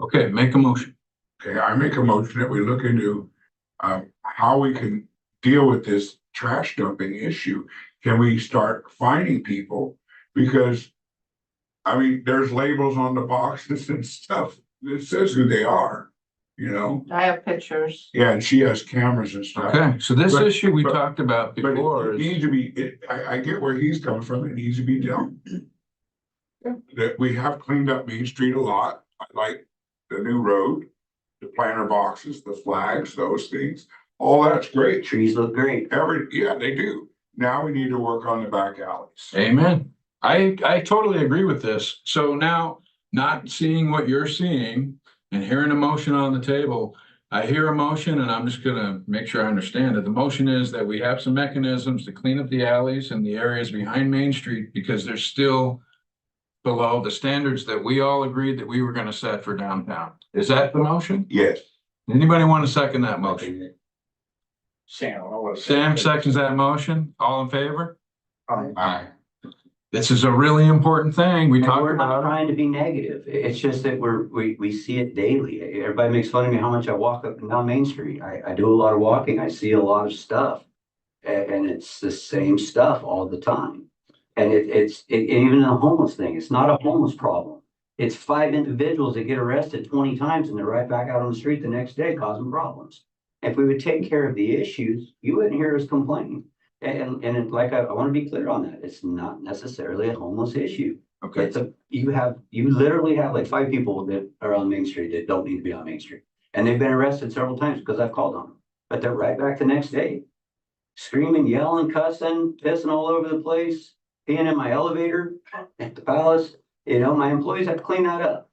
Okay, make a motion. Okay, I make a motion that we look into how we can deal with this trash dumping issue. Can we start finding people? Because, I mean, there's labels on the boxes and stuff that says who they are, you know? I have pictures. Yeah, and she has cameras and stuff. Okay, so this But- issue we but- talked about But before it is, needs to be, I get where he's coming from, it needs to be dealt. That we have cleaned up Main Street a lot, I like the new road, the planter boxes, the flags, those things, all that's great. Trees look great. Yeah, they do. Now we need to work on the back alleys. amen. I totally agree with this. So now, not seeing what you're seeing and hearing a motion on the table, I hear a motion and I'm just gonna make sure I understand it. The motion is that we have some mechanisms to clean up the alleys and the areas behind Main Street because they're still below the standards that we all agreed that we were gonna set for downtown. Is that the motion? Yes. Anybody want to second that motion? Sam. Sam seconds that motion. All in favor? Aye. This is a really important thing. We And talked we're not about it. trying to be negative. It's just that we see it daily. Everybody makes fun of me how much I walk up and down Main Street. I do a lot of walking. I see a lot of stuff. And it's the same stuff all the time. And even the homeless thing, it's not a homeless problem. It's 5 individuals that get arrested 20 times and they're right back out on the street the next day causing problems. If we would take care of the issues, you wouldn't hear us complaining. And it's like, I want to be clear on that. It's not necessarily a homeless issue. Okay. You literally have like 5 people that are on Main Street that don't need to be on Main Street. And they've been arrested several times because I've called on them, but they're right back the next day. Screaming, yelling, cussing, pissing all over the place, being in my elevator at the palace. You know, my employees have to clean that up.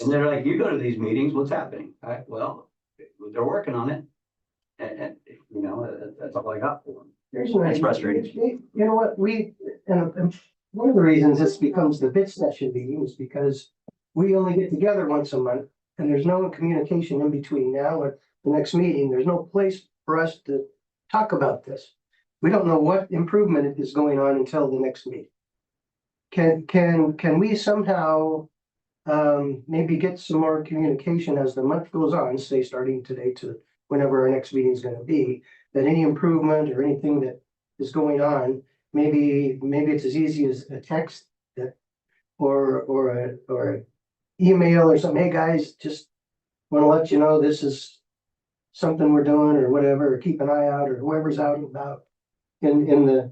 And they're like, you go to these meetings, what's happening? Well, they're working on it. And, you know, that's all I got for them. There's It's frustrating. You know what, and one of the reasons this becomes the bit session meeting is because we only get together once a month and there's no communication in between now and the next meeting. There's no place for us to talk about this. We don't know what improvement is going on until the next meeting. Can we somehow maybe get some more communication as the month goes on, say starting today to whenever our next meeting is going to be, that any improvement or anything that is going on, maybe it's as easy as a text that or a email or something. Hey guys, just want to let you know this is something we're doing or whatever, or keep an eye out, or whoever's out and about in the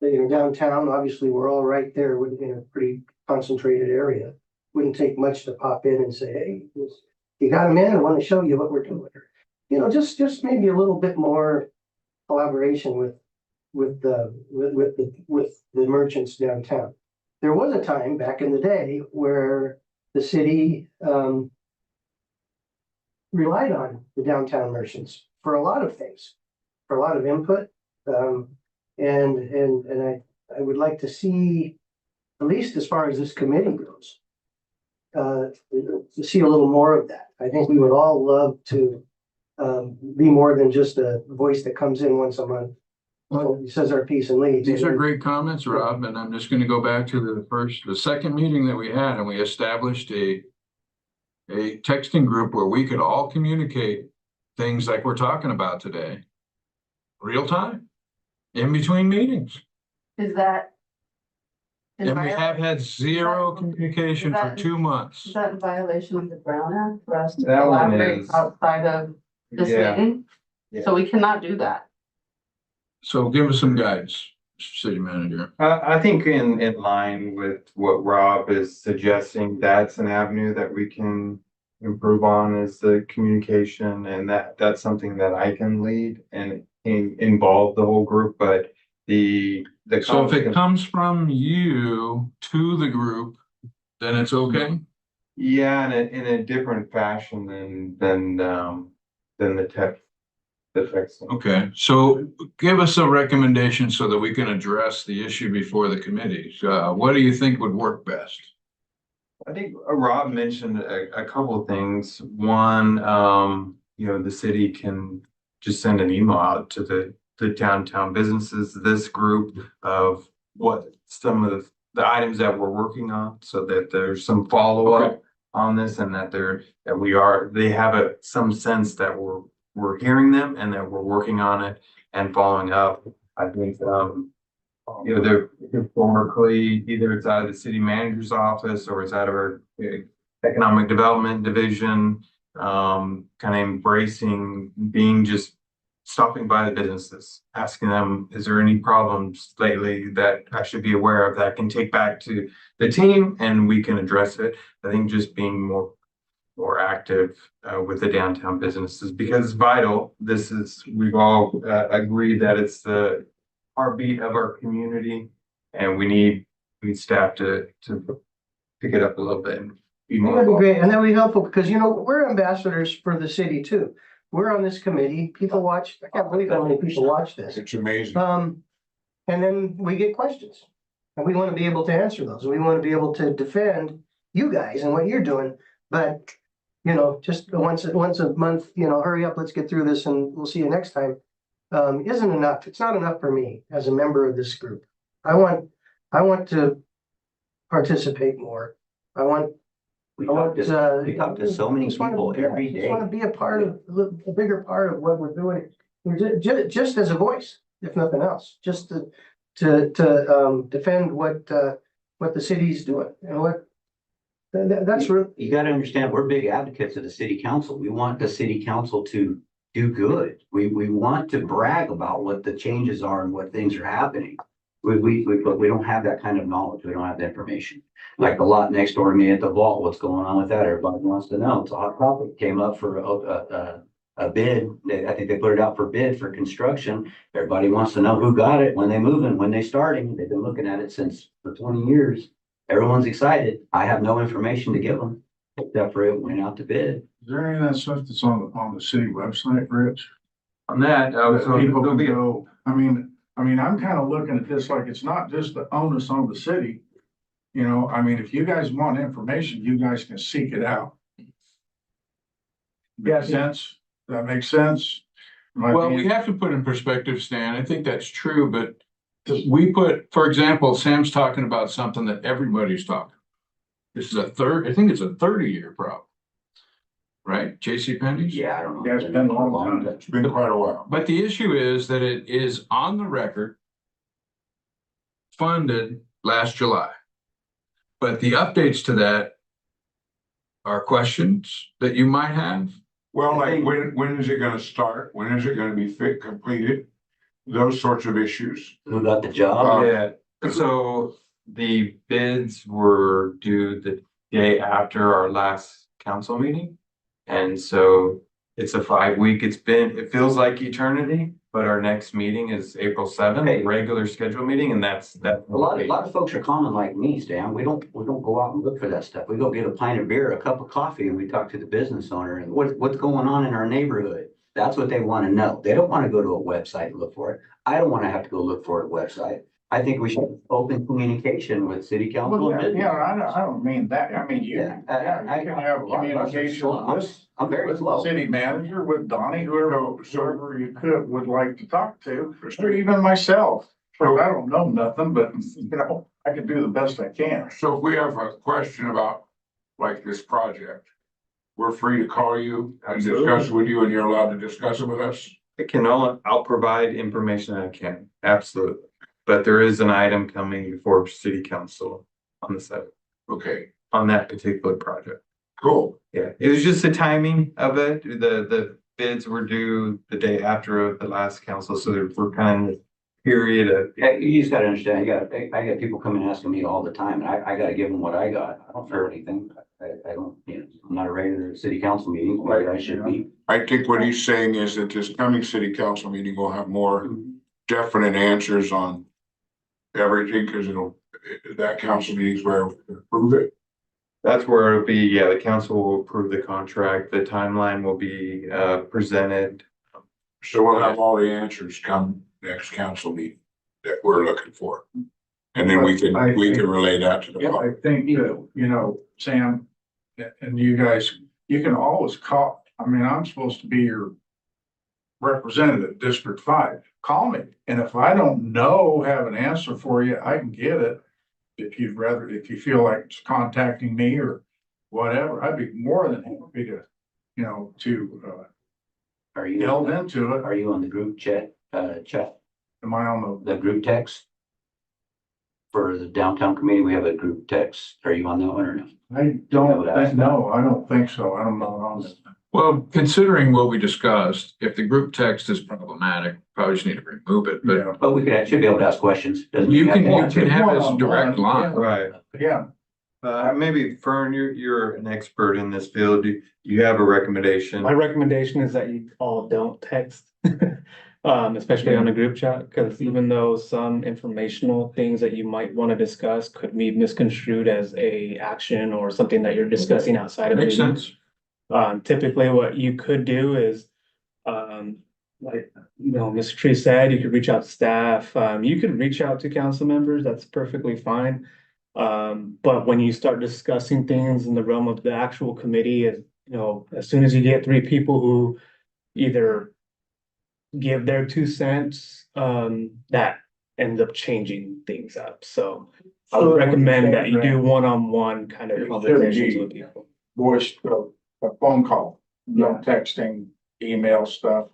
you know, downtown. Obviously, we're all right there within a pretty concentrated area. Wouldn't take much to pop in and say, hey, you got them in, I want to show you what we're doing. You know, just maybe a little bit more collaboration with the merchants downtown. There was a time back in the day where the city relied on the downtown merchants for a lot of things, for a lot of input. And I would like to see, at least as far as this committee goes, to see a little more of that. I think we would all love to be more than just a voice that comes in once a month, says our piece and leaves. These are great comments, Rob, and I'm just gonna go back to the second meeting that we had, and we established a texting group where we could all communicate things like we're talking about today. Real time, in between meetings. Is that? And we have had zero communication for 2 months. Is that in violation of the Brown Act for us to That one collaborate is- outside of this Yeah. meeting? Yeah. So we cannot do that. So give us some guidance, city manager. I think in line with what Rob is suggesting, that's an avenue that we can improve on is the communication, and that's something that I can lead and involve the whole group, but the. So if it comes from you to the group, then it's okay? Yeah, in a different fashion than the text. The text. Okay, so give us a recommendation so that we can address the issue before the committee. What do you think would work best? I think Rob mentioned a couple of things. One, you know, the city can just send an email out to the downtown businesses, this group of what some of the items that we're working on, so that there's some follow-up on this, and that they have some sense that we're hearing them and that we're working on it and following up. I think, you know, they're historically, either it's out of the city manager's office or it's out of our economic development division, kind of embracing stopping by the businesses, asking them, is there any problems lately that I should be aware of that I can take back to the team and we can address it? I think just being more active with the downtown businesses, because it's vital. We've all agreed that it's the heartbeat of our community, and we need staff to pick it up a little bit and be more That'd be involved. great, and that'd be helpful, because you know, we're ambassadors for the city too. We're on this committee, people watch, I can't believe how many people watch this. It's amazing. And then we get questions, and we want to be able to answer those. We want to be able to defend you guys and what you're doing, but you know, just once a month, you know, hurry up, let's get through this and we'll see you next time. Isn't enough. It's not enough for me as a member of this group. I want to participate more. We talk to so many people every I day. want to be a part of a bigger part of what we're doing, just as a voice, if nothing else, just to defend what the city's doing and what that's really. You gotta understand, we're big advocates of the city council. We want the city council to do good. We want to brag about what the changes are and what things are happening. But we don't have that kind of knowledge. We don't have the information. Like the lot next door to me at the vault, what's going on with that? Everybody wants to know. It's a hot topic. Came up for a bid. I think they put it out for bid for construction. Everybody wants to know who got it, when they moving, when they starting. They've been looking at it for 20 years. Everyone's excited. I have no information to give them except for it went out to bid. Is there any of that stuff that's on the city website, Rich? On that, so People there'll can be, go, I mean, I'm kind of looking at this like it's not just the onus on the city. You know, I mean, if you guys want information, you guys can seek it out. Makes sense? That makes sense? My Well, we opinion. have to put in perspective, Stan. I think that's true, but we put, for example, Sam's talking about something that everybody's talking. This is I think it's a 30-year problem. Right? J.C. Penney's? Yeah, I don't know. Yeah, it's been a long time. It's been quite a while. But the issue is that it is on the record funded last July. But the updates to that are questions that you might have. Well, like when is it gonna start? When is it gonna be completed? Those sorts of issues. Who got the job? yeah, so the bids were due the day after our last council meeting. And so it's a 5-week, it feels like eternity, but our next meeting is April 7th, Hey. regular scheduled meeting, and that's. A lot of folks are common like me, Stan. We don't go out and look for that stuff. We go get a pint of beer, a cup of coffee, and we talk to the business owner and what's going on in our neighborhood. That's what they want to know. They don't want to go to a website and look for it. I don't want to have to go look for a website. I think we should have open communication with city council. Well, and yeah, business. I don't mean that. I mean, you, Yeah, yeah, you can have communication with this. I'm very With the slow. city manager, with Donnie, whoever you would like to talk to, or even myself. So I don't know nothing, but you know, I can do the best I can. So if we have a question about like this project, we're free to call you and discuss with you, and you're allowed to discuss it with us. I'll provide information I can, absolutely. But there is an item coming before city council on the 7th, Okay, on that particular project. cool. Yeah, it was just the timing of it. The bids were due the day after the last council, so we're kind of period of. Hey, you just gotta understand, I got people coming asking me all the time, and I gotta give them what I got. I don't fear anything. I don't, you know, I'm not a regular city council meeting, but I should be. I think what he's saying is that this coming city council meeting will have more definite answers on everything, because that council meeting is where we approve it. That's where it'll be, yeah, the council will approve the contract, the timeline will be presented. So we'll have all the answers come next council meeting that we're looking for. And then we can relay that to the Yeah, I public. think, you know, Sam, and you guys, you can always call, I mean, I'm supposed to be your representative, District 5. Call me, and if I don't have an answer for you, I can get it. If you feel like contacting me or whatever, I'd be more than happy to, you know, Are you, delve into it. are you on the group chat? Am I on The group text? For the downtown committee, we have a group text. Are you on that one or no? I don't think so. I don't know on this. Well, considering what we discussed, if the group text is problematic, probably just need to remove it, but Yeah, But we should be able to ask questions. Doesn't you mean can, have to you can answer. have this direct line. Right. yeah. Maybe Fern, you're an expert in this field. Do you have a recommendation? My recommendation is that you all don't text. Especially on a group chat, because even though some informational things that you might want to discuss could be misconstrued as a action or something that you're discussing outside of the Makes meeting. sense. Typically what you could do is, like, you know, Mr. Tree said, you could reach out to staff, you could reach out to council members, that's perfectly fine. But when you start discussing things in the realm of the actual committee, as you know, as soon as you get 3 people who either give their 2 cents, that ends up changing things up. So I would recommend that you do one-on-one kind of conversations with people. Voice, a phone call, no texting, email stuff.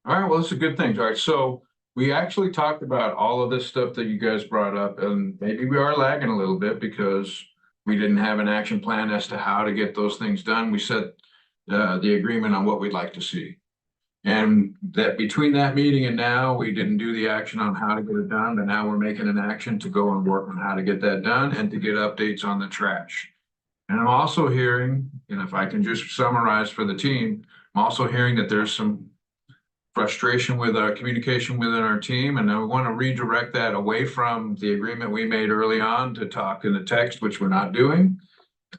All right, well, that's a good thing. All right, so we actually talked about all of this stuff that you guys brought up, and maybe we are lagging a little bit because we didn't have an action plan as to how to get those things done. We set the agreement on what we'd like to see. And that between that meeting and now, we didn't do the action on how to get it done, but now we're making an action to go and work on how to get that done and to get updates on the trash. And I'm also hearing, and if I can just summarize for the team, I'm also hearing that there's some frustration with our communication within our team, and I want to redirect that away from the agreement we made early on to talk in the text, which we're not doing,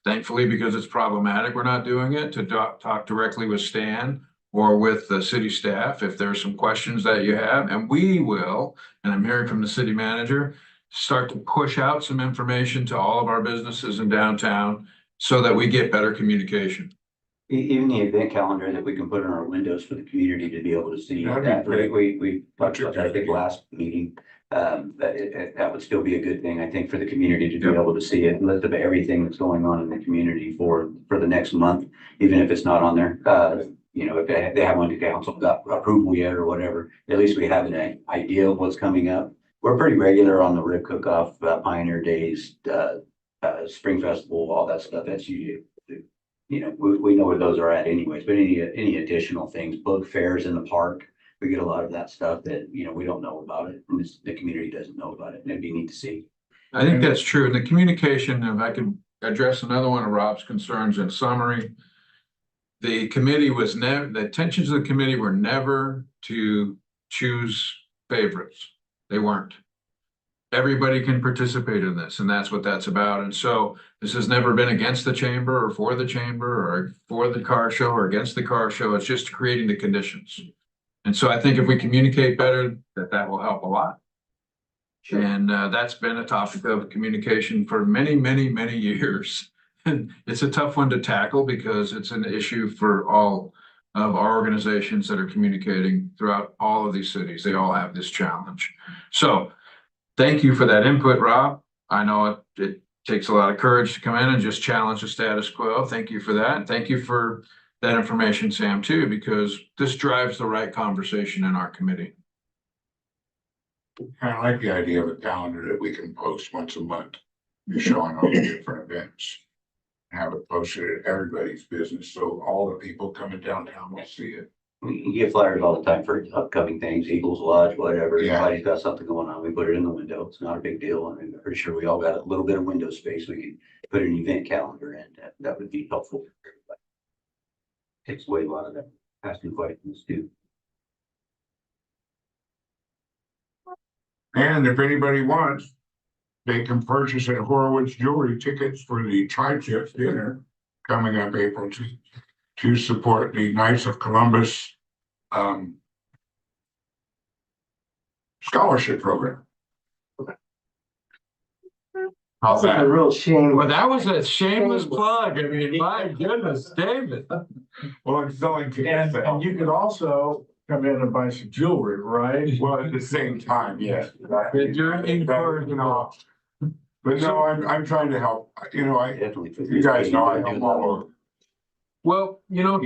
Thankfully, because it's problematic, we're not doing it to talk directly with Stan or with the city staff if there's some questions that you have, and we will, and I'm hearing from the city manager, start to push out some information to all of our businesses in downtown so that we get better communication. Even the event calendar that we can put in our windows for the community to be able to see That'd be that. great. We talked about that, I think, last meeting. That would still be a good thing, I think, for the community to be Yep. able to see it, list of everything that's going on in the community for the next month, even if it's not on there. You know, if they haven't went to council, got approval yet or whatever, at least we have an idea of what's coming up. We're pretty regular on the rib cook-off, Pioneer Days, Spring Festival, all that stuff. That's usually, you know, we know where those are at anyways, but any additional things, book fairs in the park, we get a lot of that stuff that, you know, we don't know about it, and the community doesn't know about it, and it'd be neat to see. I think that's true. And the communication, if I can address another one of Rob's concerns in summary. The committee was never, the intentions of the committee were never to choose favorites. They weren't. Everybody can participate in this, and that's what that's about. And so this has never been against the chamber or for the chamber or for the car show or against the car show. It's just creating the conditions. And so I think if we communicate better, that will help a lot. Sure. And that's been a topic of communication for many, many, many years. And it's a tough one to tackle because it's an issue for all of our organizations that are communicating throughout all of these cities. They all have this challenge. So thank you for that input, Rob. I know it takes a lot of courage to come in and just challenge the status quo. Thank you for that. And thank you for that information, Sam, too, because this drives the right conversation in our committee. I like the idea of a calendar that we can post once a month. You're showing all the different events. Have it posted at everybody's business, so all the people coming downtown will see it. We get flyers all the time for upcoming things, Eagles Lodge, whatever. Yeah. Everybody's got something going on. We put it in the window. It's not a big deal. I mean, I'm pretty sure we all got a little bit of window space. We can put an event calendar in. That would be helpful for everybody. Takes away a lot of that asking questions too. And if anybody wants, they can purchase at Horowitz Jewelry tickets for the Tri-Chips dinner coming up April to support the Knights of Columbus scholarship program. How's It's a that? real shame. Well, that was a shameless plug. I mean, my goodness, David. Well, I'm selling tickets. And you could also come in and buy some jewelry, right? Well, at the same time, yes. You're encouraging. But no, I'm trying to help. You know, Definitely. you guys know I help all over, Well, you know,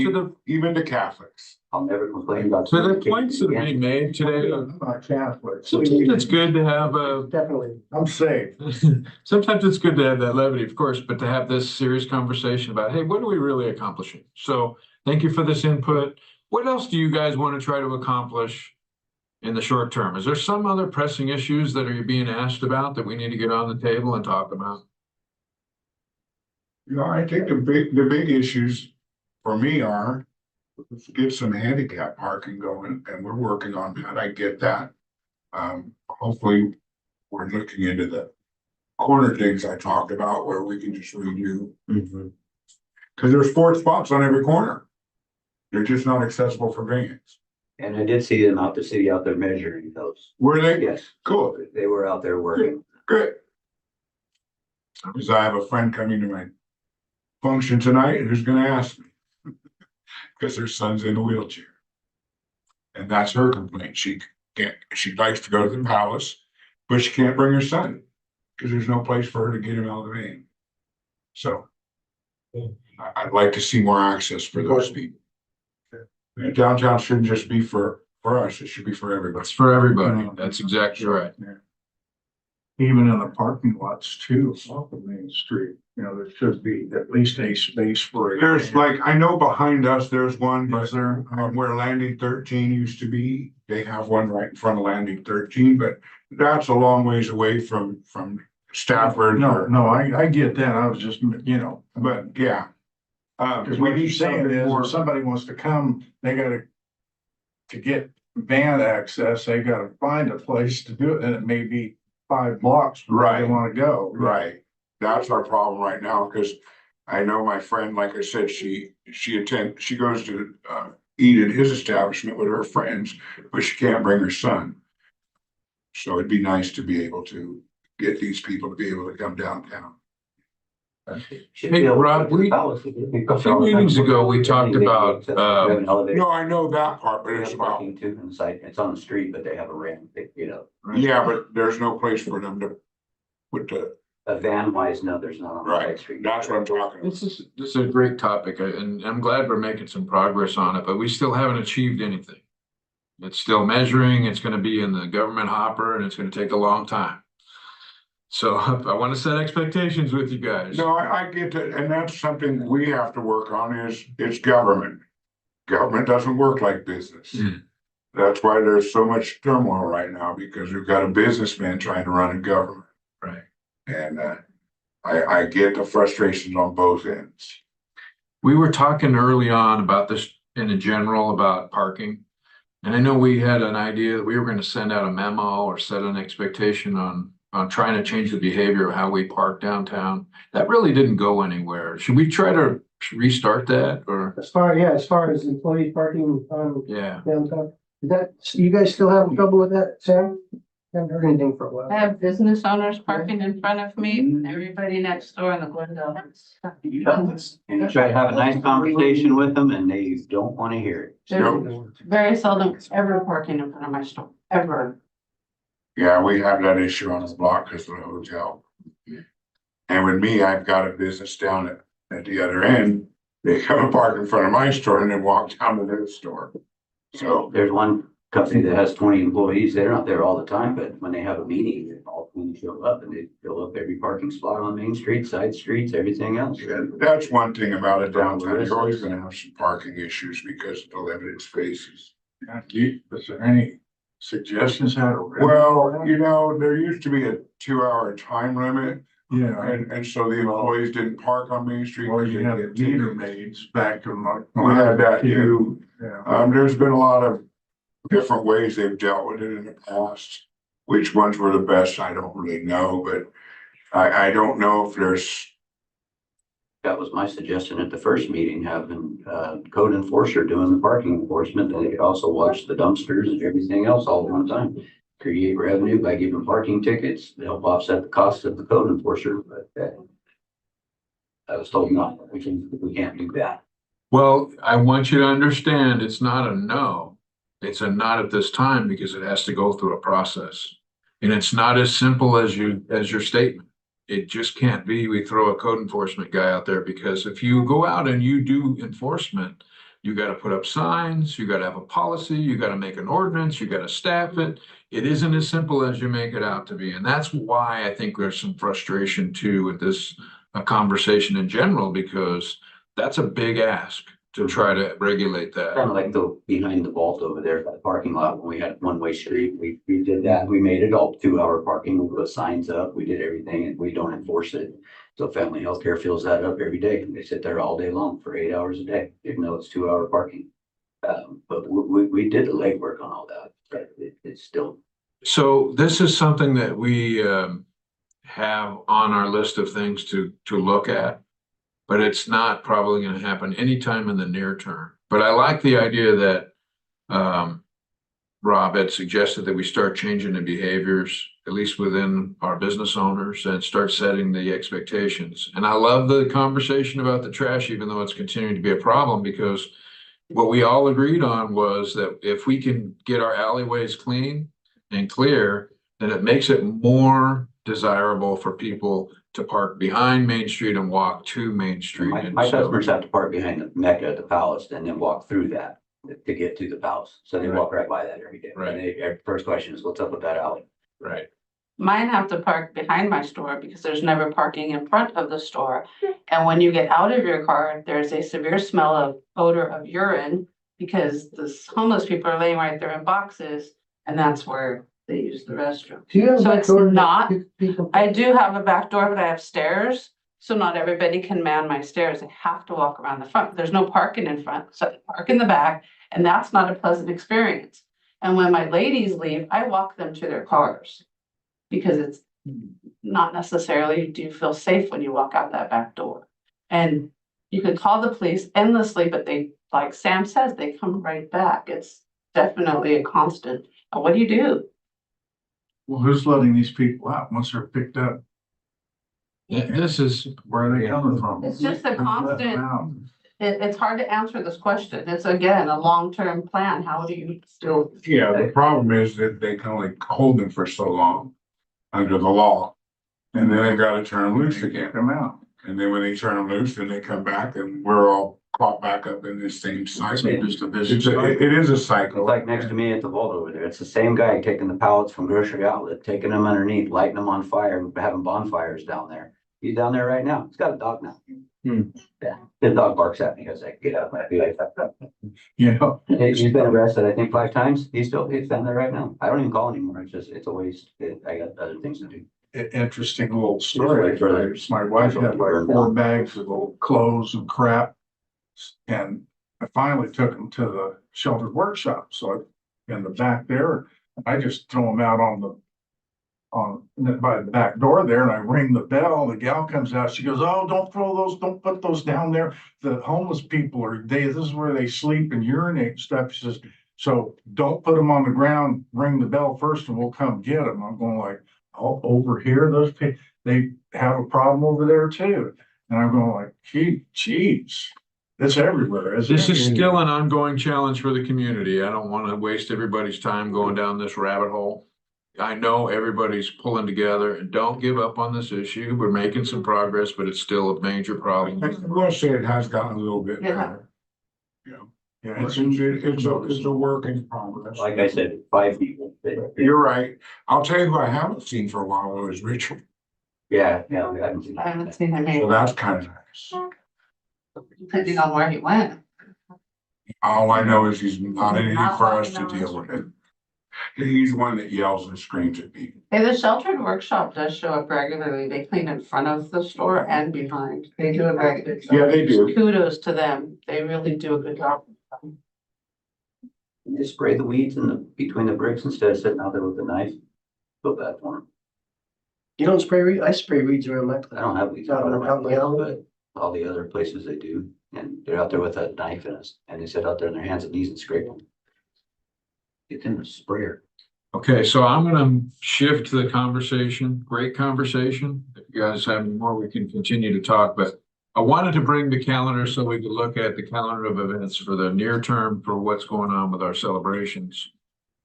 even the Catholics. I'll never complain about. to the points that are being made today, I'm not Catholic. sometimes it's good to have Definitely. I'm safe. sometimes it's good to have that levity, of course, but to have this serious conversation about, hey, what are we really accomplishing? So thank you for this input. What else do you guys want to try to accomplish in the short term? Is there some other pressing issues that are being asked about that we need to get on the table and talk about? You know, I think the big issues for me are, let's get some handicap parking going, and we're working on that. I get that. Hopefully, we're looking into the corner things I talked about where we can just redo. Because there's 4 spots on every corner. They're just not accessible for vans. And I did see them out, the city out there measuring those. Were they? Yes. Cool. They were out there working. Good. Because I have a friend coming to my function tonight who's gonna ask me. Because her son's in a wheelchair. And that's her complaint. She likes to go to the palace, but she can't bring her son. Because there's no place for her to get him out of the van. So. I'd like to see more access for those people. Downtown shouldn't just be for us, it should be for everybody. That's for everybody. That's exactly right. Even in the parking lots too, off of Main Street, you know, there should be at least a space for it. There's like, I know behind us, there's one, but Is there? where landing 13 used to be, they have one right in front of landing 13, but that's a long ways away from Stafford. No, I get that. I was just, you know. But yeah. Because We what need you're saying something is, more. if somebody wants to come, they gotta, to get van access, they gotta find a place to do it, and it may be 5 blocks from where they Right. wanna go. Right, that's our problem right now, because I know my friend, like I said, she goes to, eat at his establishment with her friends, but she can't bring her son. So it'd be nice to be able to get these people to be able to come downtown. Hey, Rob, a few meetings ago, we talked about, No, I know that part, but it's about, Parking too inside, it's on the street, but they have a ramp, yeah, but there's no place for them to put the, a van wise, no, there's not on the side right, street. that's what I'm talking about. this is a great topic, and I'm glad we're making some progress on it, but we still haven't achieved anything. It's still measuring, it's gonna be in the government hopper, and it's gonna take a long time. So I want to set expectations with you guys. No, I get that, and that's something we have to work on is, it's government. Government doesn't work like business. Mm. That's why there's so much turmoil right now, because we've got a businessman trying to run a government. Right. And, I get the frustrations on both ends. We were talking early on about this in general about parking. And I know we had an idea that we were going to send out a memo or set an expectation on trying to change the behavior of how we park downtown. That really didn't go anywhere. Should we try to restart that or? As far as employee parking on Yeah, downtown, you guys still having trouble with that, Sam? Haven't heard anything for a while. I have business owners parking in front of me, everybody next door in the window. And you try to have a nice conversation with them and they don't want to hear it. They're very seldom ever parking in front of my store, ever. Yeah, we have that issue on the block because of the hotel. And with me, I've got a business down at the other end. They come and park in front of my store and then walk down to their store. So, There's one company that has 20 employees. They're not there all the time, but when they have a meeting, all 20 show up and they fill up every parking spot on Main Street, side streets, everything else. yeah, that's one thing about it downtown. You're always gonna have some parking issues because of the limited spaces. Yeah, is there any suggestions how to? Well, there used to be a 2-hour time limit. Yeah. And so the employees didn't park on Main Street. Or because you they have get meter tickets. maids back to my. We had that too. Yeah. There's been a lot of different ways they've dealt with it in the past. Which ones were the best, I don't really know, but I don't know if there's, That was my suggestion at the first meeting, having code enforcer doing the parking enforcement. And they could also watch the dumpsters and everything else all at one time. Create revenue by giving parking tickets, to help offset the cost of the code enforcer, but I was told no, we can't do that. well, I want you to understand, it's not a no. It's a not at this time because it has to go through a process. And it's not as simple as your statement. It just can't be, we throw a code enforcement guy out there, because if you go out and you do enforcement, you got to put up signs, you got to have a policy, you got to make an ordinance, you got to staff it. It isn't as simple as you make it out to be. And that's why I think there's some frustration too with this conversation in general, because that's a big ask to try to regulate Kind that. of like the behind the vault over there by the parking lot, when we had one-way street, we did that. We made it all 2-hour parking. We put signs up, we did everything, and we don't enforce it. So Family Healthcare fills that up every day. They sit there all day long for 8 hours a day, even though it's 2-hour parking. But we did the legwork on all that, but it's still. So this is something that we have on our list of things to look at. But it's not probably going to happen anytime in the near term. But I like the idea that Rob had suggested that we start changing the behaviors, at least within our business owners, and start setting the expectations. And I love the conversation about the trash, even though it's continuing to be a problem, because what we all agreed on was that if we can get our alleyways clean and clear, then it makes it more desirable for people to park behind Main Street and walk to Main Street. My customers have to park behind the Mecca at the Palace and then walk through that to get to the Palace. So they walk right by that every day. Right. And their first question is, what's up with that alley? Right. Mine have to park behind my store because there's never parking in front of the store. And when you get out of your car, there's a severe smell of odor of urine because the homeless people are laying right there in boxes, and that's where they use the restroom. Do you have a So back it's door that not- people? I do have a back door, but I have stairs, so not everybody can man my stairs. They have to walk around the front. There's no parking in front, so they park in the back, and that's not a pleasant experience. And when my ladies leave, I walk them to their cars because it's not necessarily, do you feel safe when you walk out that back door? And you could call the police endlessly, but they, like Sam says, they come right back. It's definitely a constant. And what do you do? Well, who's letting these people out once they're picked up? This is, Where are they coming from? It's just a Who's letting them constant- out? It's hard to answer this question. It's again, a long-term plan. How do you still? Yeah, the problem is that they can only hold them for so long under the law. And then they've got to turn them loose again. Come out. And then when they turn them loose, then they come back and we're all caught back up in this same cycle. just a vicious It's a, it is a cycle. It's like next to me at the vault over there. It's the same guy taking the pallets from grocery outlet, taking them underneath, lighting them on fire, having bonfires down there. He's down there right now. He's got a dog now. Yeah, his dog barks at me because I get out of my way. You know, He's been arrested, I think 5 times. He's down there right now. I don't even call anymore. It's just, it's a waste. I got other things to do. interesting little story. Brothers. My wife had like 4 bags of old clothes and crap. And I finally took them to the sheltered workshop. So in the back there, I just throw them out by the back door there, and I ring the bell. The gal comes out. She goes, "Oh, don't throw those, don't put those down there. The homeless people this is where they sleep and urinate and stuff." She says, "So don't put them on the ground. Ring the bell first and we'll come get them." I'm going like, "Oh, over here, those people, they have a problem over there too." And I'm going like, geez, it's everywhere. Isn't this it? is still an ongoing challenge for the community. I don't want to waste everybody's time going down this rabbit hole. I know everybody's pulling together, and don't give up on this issue. We're making some progress, but it's still a major problem. I will say it has gotten a little bit Yeah. better. You know, Yeah, it's a work in progress. Like I said, 5 people. You're right. I'll tell you who I haven't seen for a while though is Richard. Yeah, yeah, I haven't seen I haven't that. seen him So either, that's kind of nice. depending on where he went. All I know is he's not anything for us to deal with. He's one that yells and screams at people. Hey, the sheltered workshop does show up regularly. They clean in front of the store and behind. They do a very good job. Yeah, they do. Kudos to them. They really do a good job. You just spray the weeds between the bricks instead of sitting out there with a knife. Feel bad for them. You don't spray I spray weeds around my I place. don't have weeds. Out in the alley. But all the other places they do, and they're out there with a knife and they sit out there on their hands and knees and scrape them. Get in the sprayer. Okay, so I'm gonna shift the conversation. Great conversation. If you guys have any more, we can continue to talk, but I wanted to bring the calendar so we could look at the calendar of events for the near term for what's going on with our celebrations.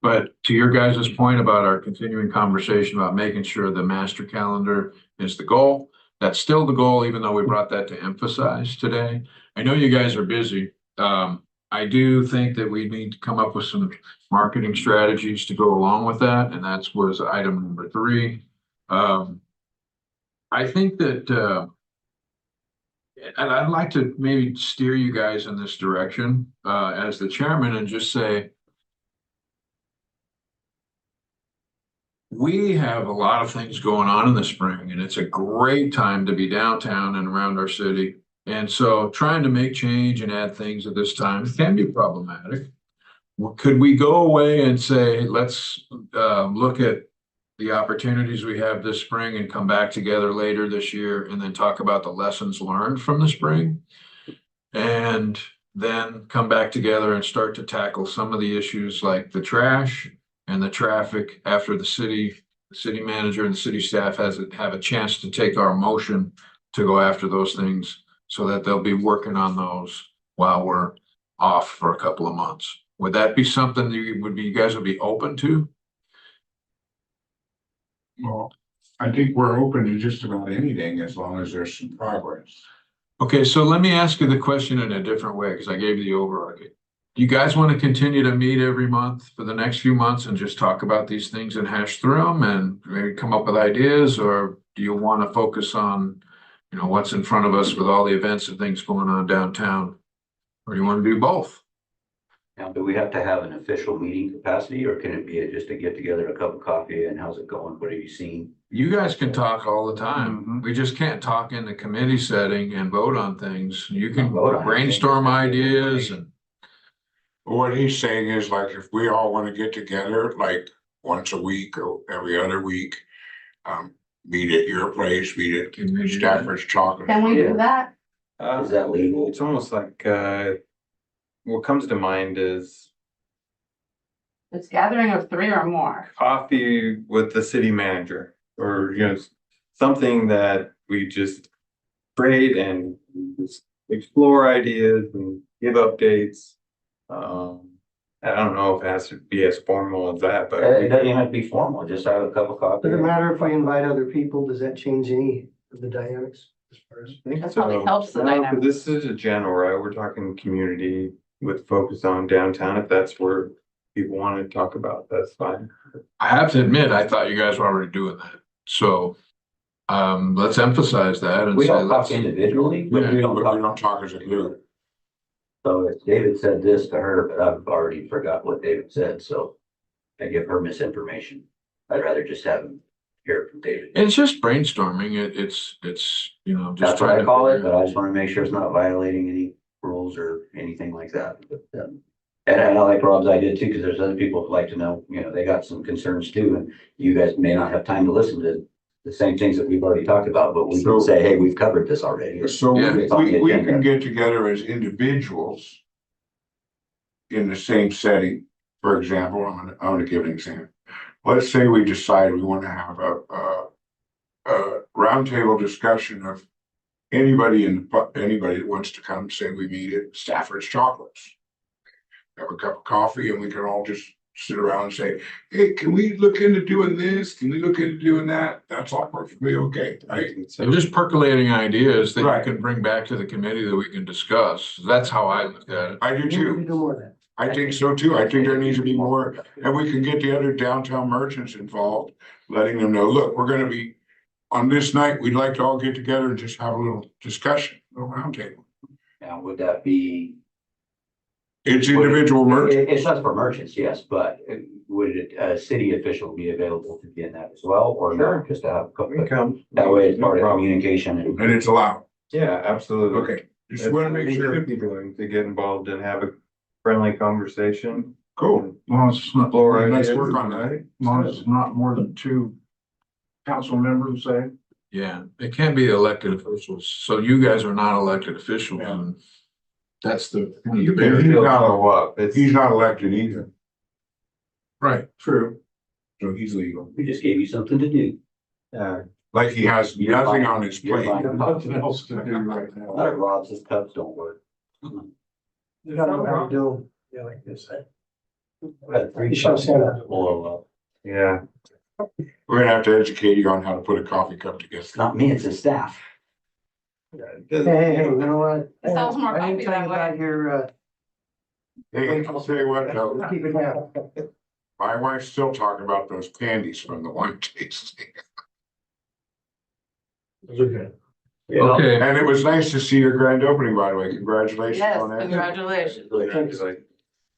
But to your guys' point about our continuing conversation about making sure the master calendar is the goal, that's still the goal, even though we brought that to emphasize today. I know you guys are busy. I do think that we need to come up with some marketing strategies to go along with that, and that's was item number 3. I think that, and I'd like to maybe steer you guys in this direction as the chairman and just say, we have a lot of things going on in the spring, and it's a great time to be downtown and around our city. And so trying to make change and add things at this time can be problematic. Could we go away and say, let's look at the opportunities we have this spring and come back together later this year and then talk about the lessons learned from the spring? And then come back together and start to tackle some of the issues like the trash and the traffic after the city manager and the city staff have a chance to take our motion to go after those things, so that they'll be working on those while we're off for a couple of months. Would that be something you guys would be open to? Well, I think we're open to just about anything as long as there's some progress. Okay, so let me ask you the question in a different way, because I gave you the overarching. Do you guys want to continue to meet every month for the next few months and just talk about these things and hash through them and maybe come up with ideas? Or do you want to focus on, what's in front of us with all the events and things going on downtown? Or do you want to do both? Now, do we have to have an official meeting capacity, or can it be just a get together, a cup of coffee, and how's it going? What have you seen? You guys can talk all the time. Mhm. We just can't talk in the committee setting and vote on things. You can Vote on it. brainstorm ideas and. What he's saying is like, if we all want to get together, like once a week or every other week, meet at your place, meet at Stafford's Chocolate. Can we do that? Is that legal? It's almost like, what comes to mind is It's gathering of 3 or more. coffee with the city manager, or, something that we just create and just explore ideas and give updates. I don't know if it has to be as formal as that, but It doesn't even have to be formal, just have a cup of coffee. Does it matter if we invite other people? Does that change any of the dynamics as far as? I think That so. probably helps the No, but dynamic. this is a general, right? We're talking community with focus on downtown. If that's where people want to talk about, that's fine. I have to admit, I thought you guys were already doing that. So, let's emphasize that and We say, don't talk let's, individually, but we don't talk. talk as a group. So if David said this to her, but I've already forgot what David said, so I give her misinformation. I'd rather just have him hear it from David. it's just brainstorming. It's, just That's what trying I to call it, figure but I just want to make sure it's not violating any rules or anything like that. But, and I like Rob's idea too, because there's other people who'd like to know, they got some concerns too, and you guys may not have time to listen to the same things that we've already talked about, but we can say, hey, we've covered this already. So Yeah. we can get together as individuals in the same setting. For example, I'm gonna give an example. Let's say we decide we want to have a roundtable discussion of anybody that wants to come, say we meet at Stafford's Chocolates. Have a cup of coffee and we can all just sit around and say, hey, can we look into doing this? Can we look into doing that? That's all perfectly okay, right? So just percolating ideas that Right. you can bring back to the committee that we can discuss. That's how I look at it. I do We too. do more of that. I think so too. I think there needs to be more, and we can get the other downtown merchants involved, letting them know, look, we're gonna be on this night, we'd like to all get together and just have a little discussion, a little roundtable. Now, would that be? It's individual merchants. It's not for merchants, yes, but would a city official be available to be in that as well, or Sure. not, just to have? We can come. That way it's part No of problem. communication and. And it's allowed. Yeah, absolutely. Okay, just wanna make sure. Doing to get involved and have a friendly conversation. Cool. Well, it's not, Explore Let's ideas, work on that. right? as long as it's not more than 2 council members, say. Yeah, it can't be elected officials. So you guys are not elected officials Yeah. and that's the. He's Still not- follow up. It's, He's not elected either, Right. true. So he's legal. We just gave you something to do. Like he has You're nothing fine. on his You're plate. fine. Nothing else to do right now. Not Rob's, his cups don't work. You gotta know how to do, yeah, like this. I've had 3 You should have cups seen that. blow up. yeah. We're gonna have to educate you on how to put a coffee cup together. It's not me, it's the staff. Hey, you know what? It sells more I didn't coffee tell you that way. about your, Hey, I'll tell you what, though, keep it down. my wife's still talking about those candies from the wine tasting. Okay, And it was nice to see your grand opening, by the way. Congratulations Yes, on that. congratulations.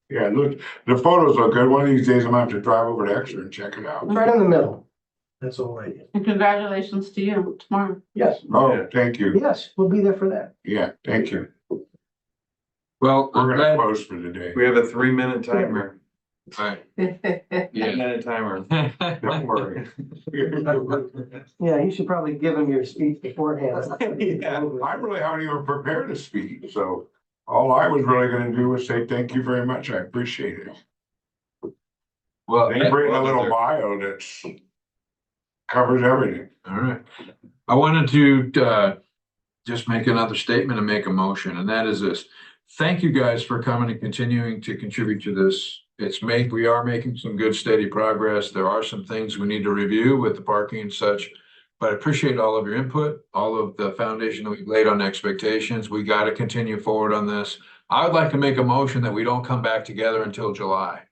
Yeah, look, the photos look good. One of these days I'm gonna have to drive over to Exeter and check it out. Right in the middle. That's all I did. And congratulations to you tomorrow. Yes, Oh, thank you. yes, we'll be there for that. Yeah, thank you. well, We're I'm gonna glad. close for today. We have a 3-minute timer. Right. Yeah. 3-minute timer. Don't worry. Yeah, you should probably give him your speech beforehand. I really haven't even prepared to speak, so all I was really gonna do was say thank you very much. I appreciate it. Well, They've written a little bio that's covers everything. all right. I wanted to just make another statement and make a motion, and that is this. Thank you guys for coming and continuing to contribute to this. We are making some good steady progress. There are some things we need to review with the parking and such. But I appreciate all of your input, all of the foundation that we've laid on expectations. We got to continue forward on this. I would like to make a motion that we don't come back together until July.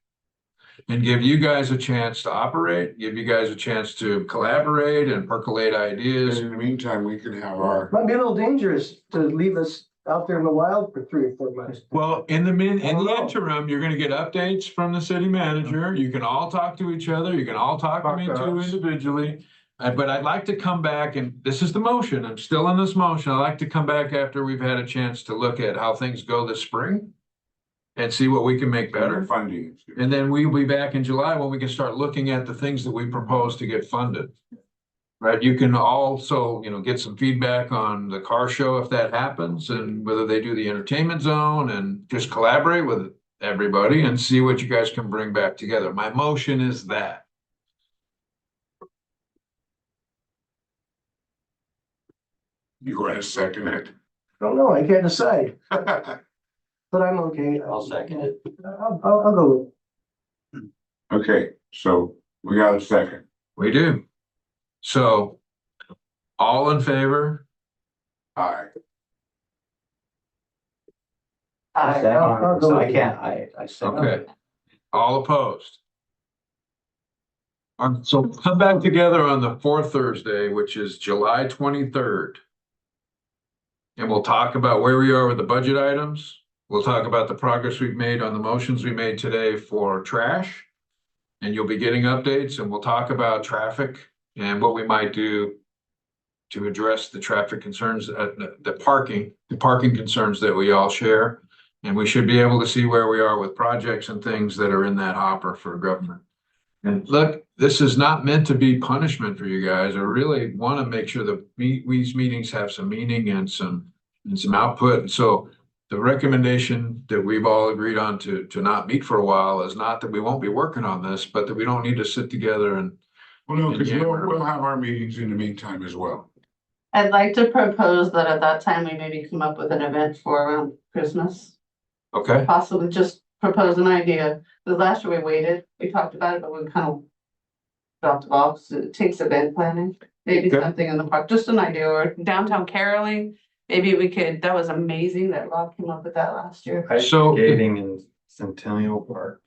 And give you guys a chance to operate, give you guys a chance to collaborate and percolate And ideas. in the meantime, we can have our, Might be a little dangerous to leave us out there in the wild for 3 or 4 months. Well, in the interim, you're gonna get updates from the city manager. You can all talk to each other. You can all talk to me too individually. But I'd like to come back, and this is the motion. I'm still in this motion. I'd like to come back after we've had a chance to look at how things go this spring and see what we can make better. funding. And then we'll be back in July when we can start looking at the things that we propose to get funded. Right, you can also, get some feedback on the car show if that happens and whether they do the entertainment zone and just collaborate with everybody and see what you guys can bring back together. My motion is that. You want to second it? Don't know, I can't decide, but I'm okay. I'll second it. I'll go with Okay, so we got a second. We do. So, all in favor? All right. I'll go So with I you. can't, I second. Okay. All opposed? So come back together on the fourth Thursday, which is July 23rd. And we'll talk about where we are with the budget items. We'll talk about the progress we've made on the motions we made today for trash. And you'll be getting updates, and we'll talk about traffic and what we might do to address the traffic concerns, the parking concerns that we all share. And we should be able to see where we are with projects and things that are in that hopper for government. And look, this is not meant to be punishment for you guys. I really want to make sure that these meetings have some meaning and some output. And so the recommendation that we've all agreed on to not meet for a while is not that we won't be working on this, but that we don't need to sit together and. Well, no, because we'll have our meetings in the meantime as well. I'd like to propose that at that time, we maybe come up with an event for around Christmas. Okay, Possibly just propose an idea. The last year we waited, we talked about it, but we kind of dropped the ball, 'cause it takes event planning. Maybe Okay. something in the park, just an idea, or downtown caroling. Maybe we could, that was amazing that Rob came up with that last year. Ice So- skating in Centennial Park.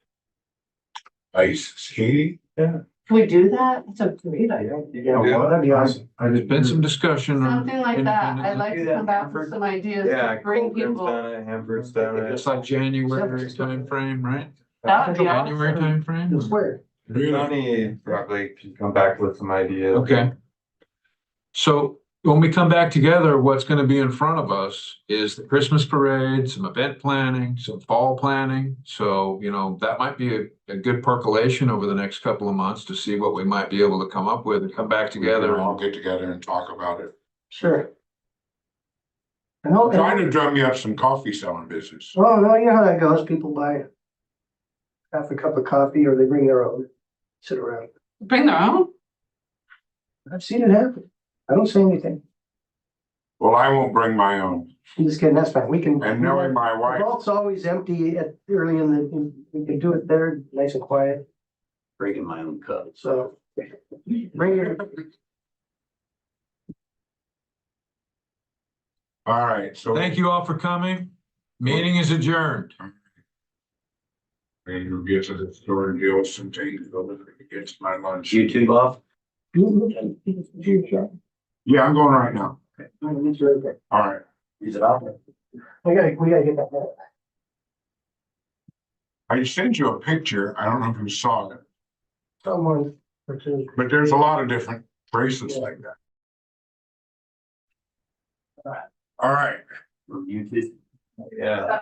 Ice skating? Can we do that? It's a great idea. That'd be awesome. there's been some discussion. on Something like that. I'd independent- like to come back with some ideas Yeah, to bring Colgram's people. done it, Hanford's done it. It's like January timeframe, right? That would be January awesome. timeframe? It's where, Johnny probably can come back with some ideas. Okay. So when we come back together, what's gonna be in front of us is the Christmas parade, some event planning, some fall planning. So, that might be a good percolation over the next couple of months to see what we might be able to come up with and come back together. We'll all get together and talk about it. sure. I know, Trying to drum you up some coffee selling business. oh, no, you know how that goes, people buy half a cup of coffee or they bring their own, sit around. Bring their own? I've seen it happen. I don't say anything. Well, I won't bring my own. I'm just kidding, that's fine, we can. And knowing my The wife, vault's always empty early we can do it there, nice and quiet, Bringing my own cup. so. Bring your, all right, so. Thank you all for coming. Meeting is adjourned. Maybe we'll get to the store and deal with some things, get my lunch. YouTube off? Yeah, I'm going right now. All right. Is it off? we gotta get that. I sent you a picture. I don't know if you saw it, Someone, or two. but there's a lot of different bracelets like that. All right. YouTube? Yeah.